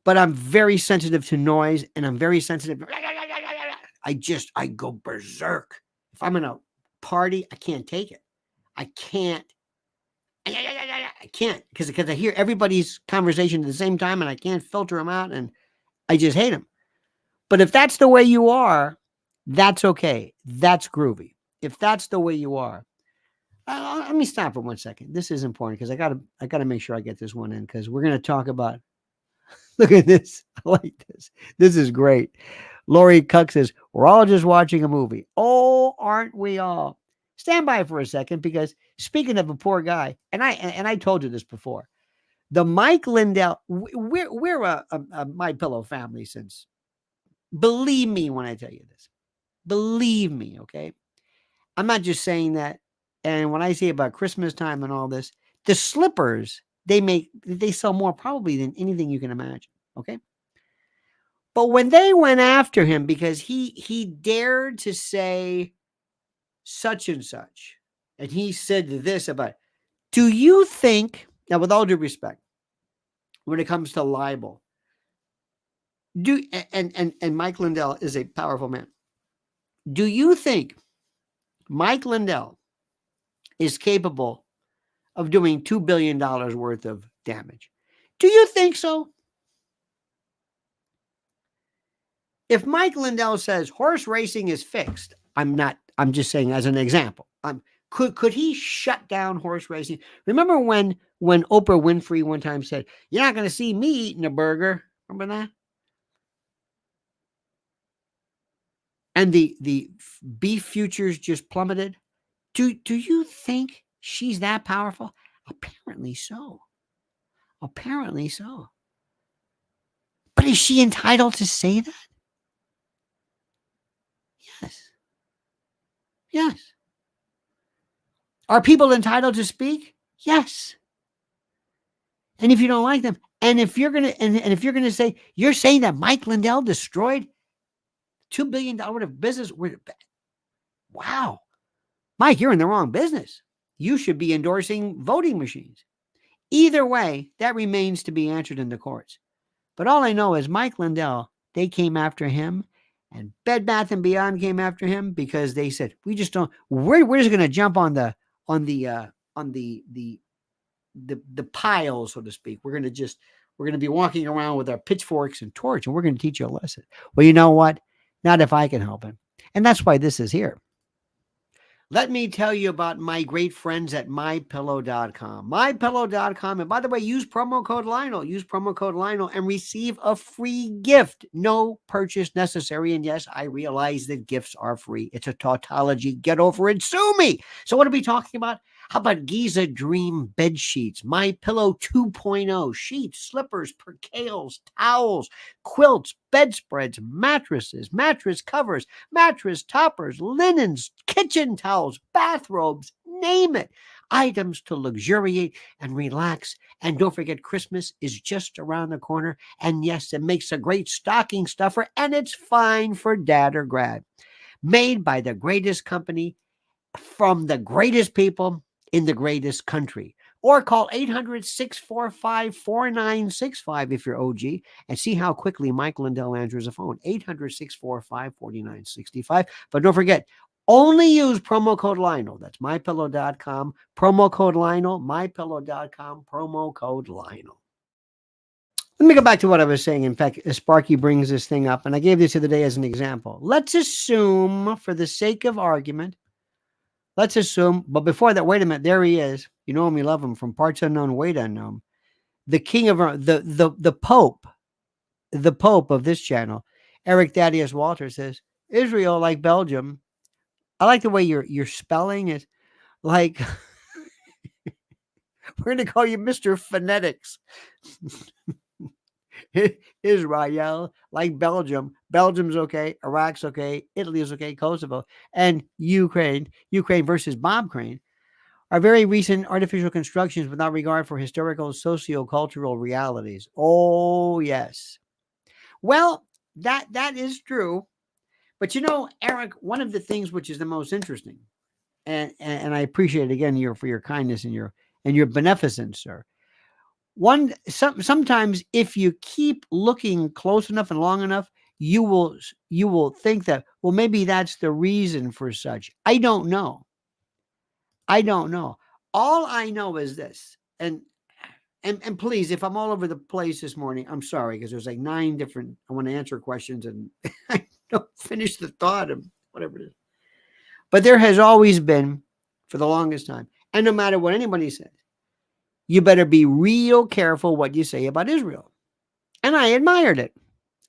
But I'm very sensitive to noise, and I'm very sensitive. I go berserk. If I'm in a party, I can't take it. I can't because I hear everybody's conversation at the same time, and I can't filter them out, and I just hate them. But if that's the way you are, that's okay. That's groovy. If that's the way you are, let me stop for 1 second. This is important because I gotta make sure I get this one in because we're gonna talk about. Look at this. I like this. This is great. Lori Cuck says, we're all just watching a movie. Oh, aren't we all? Stand by for a second because speaking of a poor guy, and I told you this before, the Mike Lindell, we're a My Pillow family since, believe me when I tell you this. Believe me, okay? I'm not just saying that. And when I say about Christmas time and all this, the slippers they sell more probably than anything you can imagine. Okay. But when they went after him because he dared to say such and such, and he said this about, do you think, now with all due respect, when it comes to libel, and Mike Lindell is a powerful man. Do you think Mike Lindell is capable of doing $2 billion worth of damage? Do you think so? If Mike Lindell says horse racing is fixed, I'm just saying as an example. Could he shut down horse racing? Remember when Oprah Winfrey one time said, "You're not going to see me eating a burger." Remember that? And the beef futures just plummeted. Do you think she's that powerful? Apparently so. Apparently so. But is she entitled to say that? Yes. Yes. Are people entitled to speak? Yes. And if you don't like them, and if you're gonna and if you're gonna say you're saying that Mike Lindell destroyed $2 billion worth of business, wow, Mike, you're in the wrong business. You should be endorsing voting machines. Either way, that remains to be answered in the courts. But all I know is Mike Lindell, they came after him, and Bed Bath and Beyond came after him because they said we just don't. We're just going to jump on the pile, so to speak. We're going to be walking around with our pitchforks and torch, and we're going to teach you a lesson. Well, you know what? Not if I can help it, and that's why this is here. Let me tell you about my great friends at MyPillow.com. MyPillow.com. And by the way, use promo code Lionel. Use promo code Lionel and receive a free gift. No purchase necessary. And yes, I realize that gifts are free. It's a tautology. Get over it. Sue me. So what are we talking about? How about Giza Dream bed sheets, My Pillow 2.0, sheets, slippers, percales, towels, quilts, bedspreads, mattresses, mattress covers, mattress toppers, linens, kitchen towels, bathrobes, name it. Items to luxuriate and relax. And don't forget, Christmas is just around the corner. And yes, it makes a great stocking stuffer, and it's fine for dad or grad. Made by the greatest company from the greatest people in the greatest country. Or call 800-645-4965 if you're OG and see how quickly Mike Lindell answers a phone. 800-645-4965. But don't forget, only use promo code Lionel. That's MyPillow.com. Promo code Lionel. MyPillow.com. Promo code Lionel. Let me go back to what I was saying. In fact, Sparky brings this thing up, and I gave this the other day as an example. Let's assume, for the sake of argument, but before that, wait a minute, there he is. You know him, you love him, from Parts Unknown, Weight Unknown. the king of the Pope of this channel, Eric Thaddeus Walter, says Israel, like Belgium. I like the way you're spelling it. Like we're gonna call you Mr. Phonetics. Israel, like Belgium. Belgium's okay. Iraq's okay. Italy's okay. Kosovo and Ukraine. Ukraine versus Bob Crane are very recent artificial constructions without regard for historical socio-cultural realities. Oh yes. Well, that is true. But Eric, one of the things which is the most interesting, and I appreciate again for your kindness and your beneficence, sir. Sometimes if you keep looking close enough and long enough, you will think that, well, maybe that's the reason for such. I don't know. All I know is this, and please, if I'm all over the place this morning, I'm sorry, because there's like 9 different, I want to answer questions and I don't finish the thought of whatever it is. But there has always been, for the longest time, and no matter what anybody says, you better be real careful what you say about Israel. And I admired it.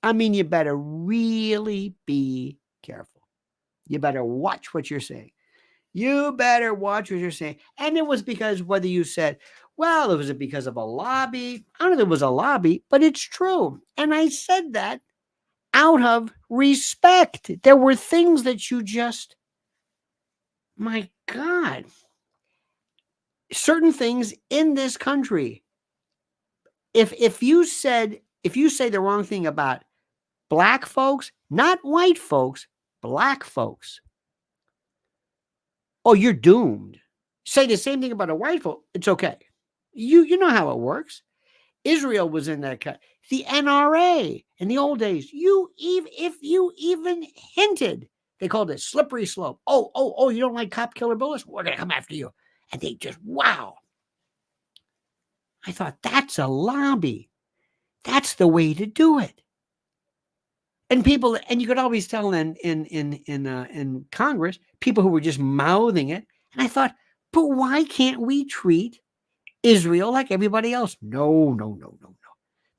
I mean, you better really be careful. You better watch what you're saying. You better watch what you're saying. And it was because whether you said, well, it was because of a lobby. I don't know if it was a lobby, but it's true. And I said that out of respect. There were things that you just, my God, certain things in this country. If you say the wrong thing about black folks, not white folks, black folks, oh, you're doomed. Say the same thing about a white folk, it's okay. You know how it works. Israel was in that cut. The NRA in the old days, if you even hinted, they called it slippery slope. Oh, you don't like cop killer bullets? We're gonna come after you. And they just, wow. I thought, that's a lobby. That's the way to do it. And people, and you could always tell in Congress, people who were just mouthing it. And I thought, but why can't we treat Israel like everybody else? No.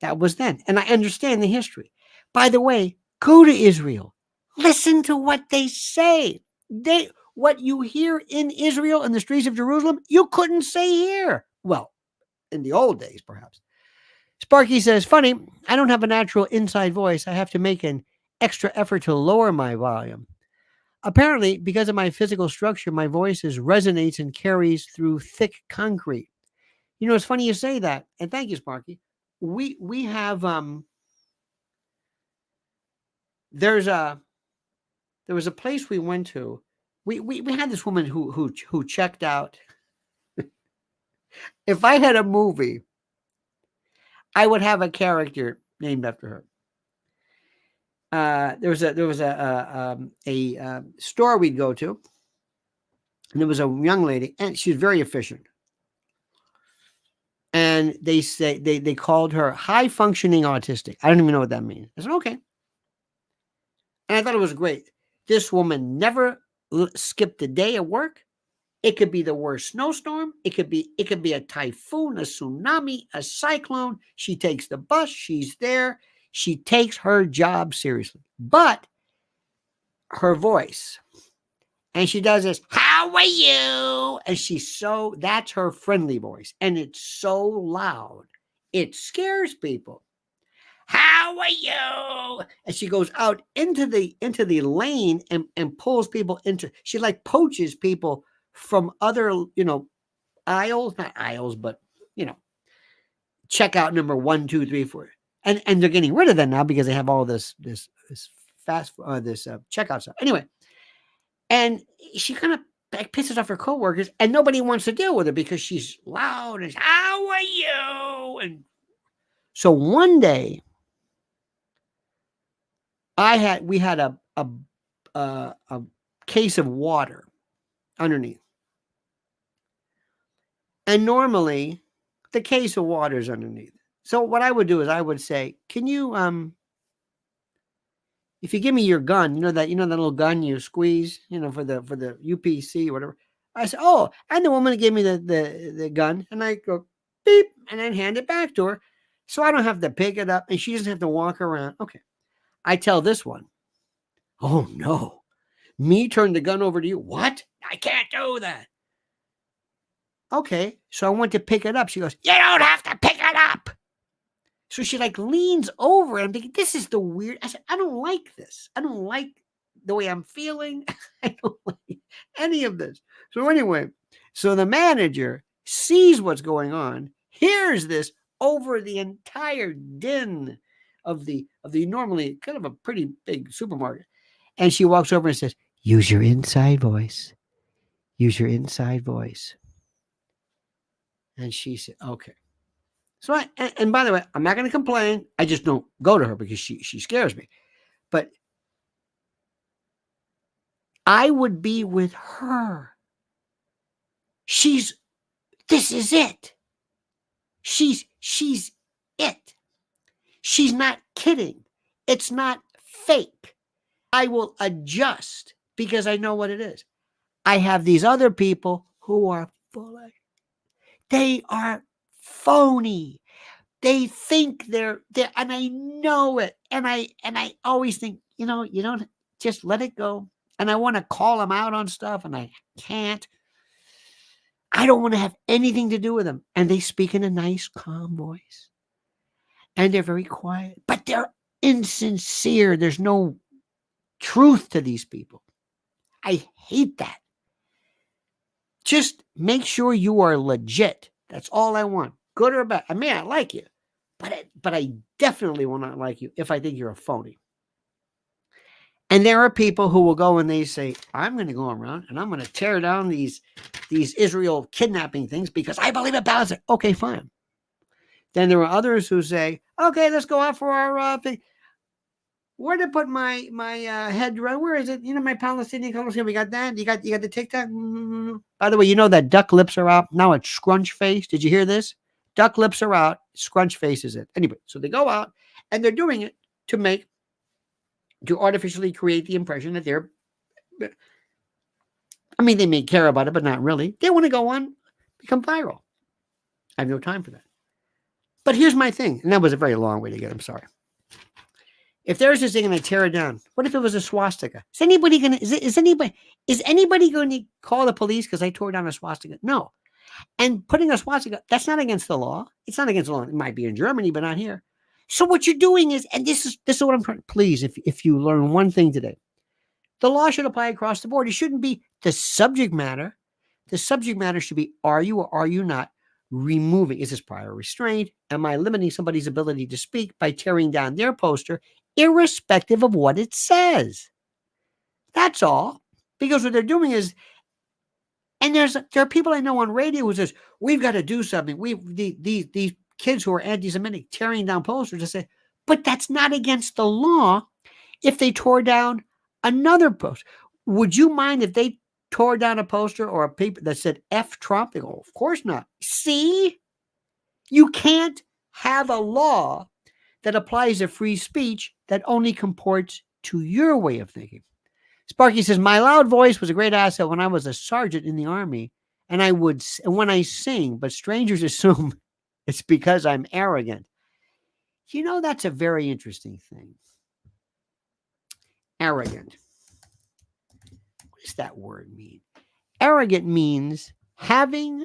That was then. And I understand the history. By the way, go to Israel. Listen to what they say. What you hear in Israel in the streets of Jerusalem, you couldn't say here. Well, in the old days, perhaps. Sparky says, funny, I don't have a natural inside voice. I have to make an extra effort to lower my volume. Apparently, because of my physical structure, my voice resonates and carries through thick concrete. It's funny you say that. And thank you, Sparky. We have there was a place we went to. We had this woman who checked out. If I had a movie, I would have a character named after her. There was a store we'd go to, and there was a young lady, and she was very efficient. And they called her high functioning autistic. I don't even know what that means. I said, okay. And I thought it was great. This woman never skipped a day of work. It could be the worst snowstorm. It could be a typhoon, a tsunami, a cyclone. She takes the bus. She's there. She takes her job seriously. But her voice, and she does this, how are you? And that's her friendly voice. And it's so loud. It scares people. How are you? And she goes out into the lane and pulls people into, she like poaches people from other, aisles, not aisles, but, checkout number 1, 2, 3, 4. And they're getting rid of that now because they have all this checkout stuff. Anyway, and she kind of pisses off her coworkers, and nobody wants to deal with her because she's loud and how are you? And so one day, we had a case of water underneath. And normally the case of water is underneath. So what I would do is I would say, can you, if you give me your gun, that little gun you squeeze, for the UPC or whatever. I said, oh, and the woman gave me the gun, and I go, beep, and then hand it back to her. So I don't have to pick it up and she doesn't have to walk around. Okay. I tell this one, oh no, me turn the gun over to you. What? I can't do that. Okay. So I went to pick it up. She goes, you don't have to pick it up. So she like leans over and I'm thinking, this is the weird. I said, I don't like this. I don't like the way I'm feeling. I don't like any of this. So anyway, so the manager sees what's going on, hears this over the entire din of the normally kind of a pretty big supermarket. And she walks over and says, use your inside voice. Use your inside voice. And she said, okay. So and by the way, I'm not going to complain. I just don't go to her because she scares me. But I would be with her. This is it. She's it. She's not kidding. It's not fake. I will adjust because I know what it is. I have these other people who are full of, they are phony. They think they're, and I know it. And I always think, you don't just let it go. And I want to call them out on stuff and I can't. I don't want to have anything to do with them. And they speak in a nice, calm voice. And they're very quiet, but they're insincere. There's no truth to these people. I hate that. Just make sure you are legit. That's all I want. Good or bad. I may not like you, but I definitely will not like you if I think you're a phony. And there are people who will go and they say, I'm going to go around and I'm going to tear down these Israel kidnapping things because I believe it balances. Okay, fine. Then there are others who say, okay, let's go out for our thing. Where to put my head? Where is it? My Palestinian colors here. We got that. You got the TikTok. By the way, that duck lips are out. Now it's scrunch face. Did you hear this? Duck lips are out. Scrunch face is it. Anyway, so they go out and they're doing it to artificially create the impression that they're, they may care about it, but not really. They want to go on, become viral. I have no time for that. But here's my thing, and that was a very long way to get. I'm sorry. If there's this thing and I tear it down, what if it was a swastika? Is anybody going to call the police because I tore down a swastika? No. And putting a swastika, that's not against the law. It's not against the law. It might be in Germany, but not here. So what you're doing is, and this is what I'm trying. Please, if you learn one thing today, the law should apply across the board. It shouldn't be the subject matter. The subject matter should be: are you or are you not removing? Is this prior restraint? Am I limiting somebody's ability to speak by tearing down their poster, irrespective of what it says? That's all. Because what they're doing is, and there are people I know on radio who says we've got to do something. These kids who are anti-Semitic tearing down posters to say, but that's not against the law if they tore down another poster. Would you mind if they tore down a poster or a paper that said F Trump? They go, of course not. See? You can't have a law that applies to free speech that only comports to your way of thinking. Sparky says, my loud voice was a great asset when I was a sergeant in the Army, and when I sing, but strangers assume it's because I'm arrogant. That's a very interesting thing. Arrogant. What does that word mean? Arrogant means having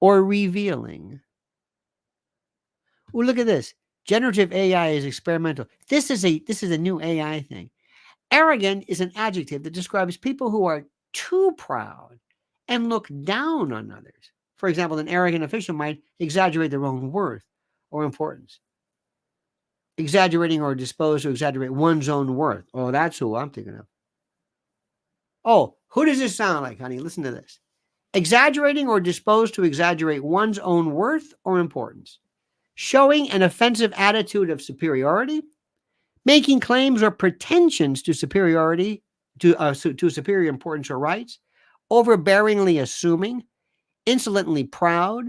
or revealing. Oh, look at this. Generative AI is experimental. This is a new AI thing. Arrogant is an adjective that describes people who are too proud and look down on others. For example, an arrogant official might exaggerate their own worth or importance. Exaggerating or disposed to exaggerate one's own worth. Oh, that's who I'm thinking of. Oh, who does this sound like, honey? Listen to this. Exaggerating or disposed to exaggerate one's own worth or importance. Showing an offensive attitude of superiority. Making claims or pretensions to superiority, to superior importance or rights. Overbearingly assuming. Insolently proud.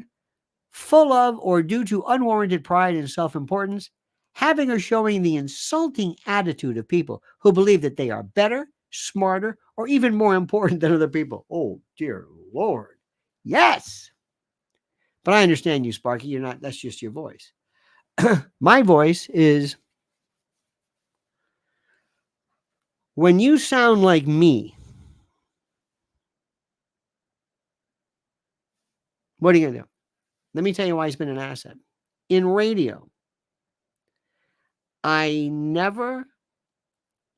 Full of or due to unwarranted pride and self-importance. Having or showing the insulting attitude of people who believe that they are better, smarter, or even more important than other people. Oh, dear Lord. Yes. But I understand you, Sparky. You're not, that's just your voice. My voice is when you sound like me. What are you going to do? Let me tell you why it's been an asset. In radio, I never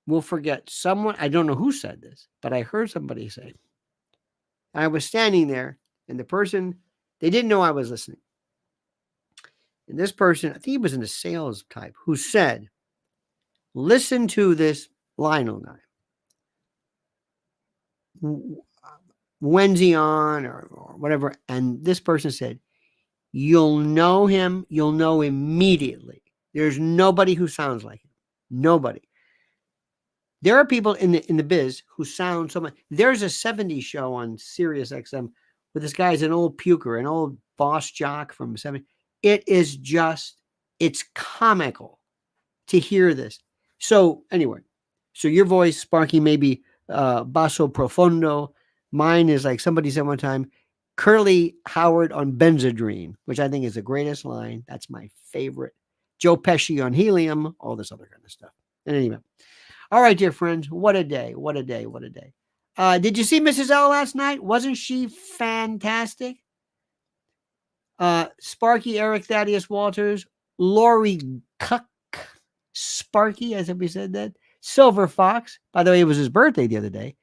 will forget someone, I don't know who said this, but I heard somebody say, I was standing there and the person, they didn't know I was listening. And this person, I think he was in a sales type, who said, listen to this Lionel guy. When's he on or whatever? And this person said, you'll know him. You'll know immediately. There's nobody who sounds like him. Nobody. There are people in the biz who sound so much. There's a 70s show on Sirius XM where this guy's an old puker, an old boss jock from 70. It is just, it's comical to hear this. So anyway, so your voice, Sparky, maybe basso profondo. Mine is like somebody said one time, Curly Howard on Benzedrine, which I think is the greatest line. That's my favorite. Joe Pesci on helium, all this other kind of stuff. And anyway, all right, dear friends, what a day, what a day, what a day. Did you see Mrs. L last night? Wasn't she fantastic? Sparky, Eric Thaddeus Walters, Lori Cuck, Sparky, as if we said that. Silver Fox, by the way, it was his birthday the other day.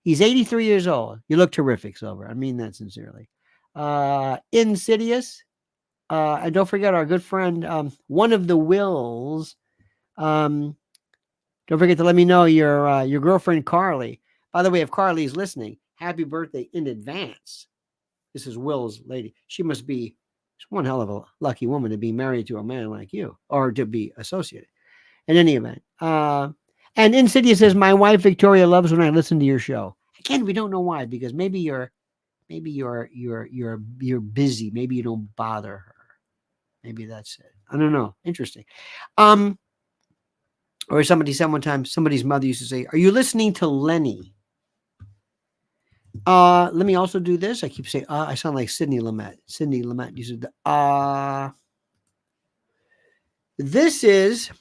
He's 83 years old. You look terrific, Silver. I mean that sincerely. Insidious. And don't forget our good friend, one of the Wills. Don't forget to let me know your girlfriend, Carly. By the way, if Carly's listening, happy birthday in advance. This is Will's lady. She must be one hell of a lucky woman to be married to a man like you or to be associated. In any event. And Insidious says, my wife Victoria loves when I listen to your show. Again, we don't know why, because maybe you're busy. Maybe you don't bother her. Maybe that's it. I don't know. Interesting. Or somebody said one time, somebody's mother used to say, are you listening to Lenny? Let me also do this. I keep saying, I sound like Sidney Lumet. Sidney Lumet uses the, this is,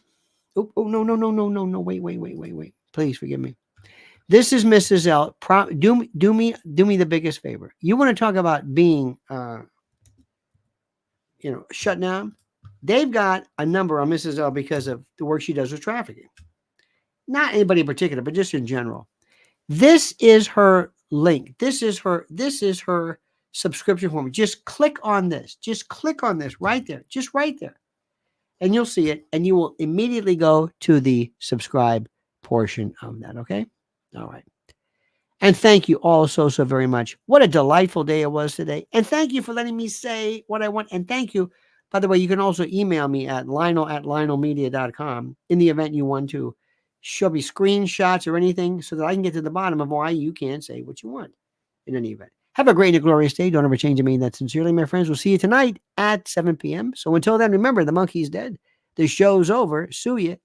oh, no. Wait. Please forgive me. This is Mrs. L. Do me the biggest favor. You want to talk about being, shut down? They've got a number on Mrs. L because of the work she does with trafficking. Not anybody in particular, but just in general. This is her link. This is her subscription form. Just click on this. Just click on this right there. Just right there. And you'll see it, and you will immediately go to the subscribe portion of that, okay? All right. And thank you all so very much. What a delightful day it was today. And thank you for letting me say what I want. And thank you. By the way, you can also email me at lionel@lionelmedia.com in the event you want to show me screenshots or anything so that I can get to the bottom of why you can't say what you want in any event. Have a great and glorious day. Don't ever change. I mean that sincerely, my friends. We'll see you tonight at 7 p.m. So until then, remember, the monkey's dead. The show's over. Sue ya.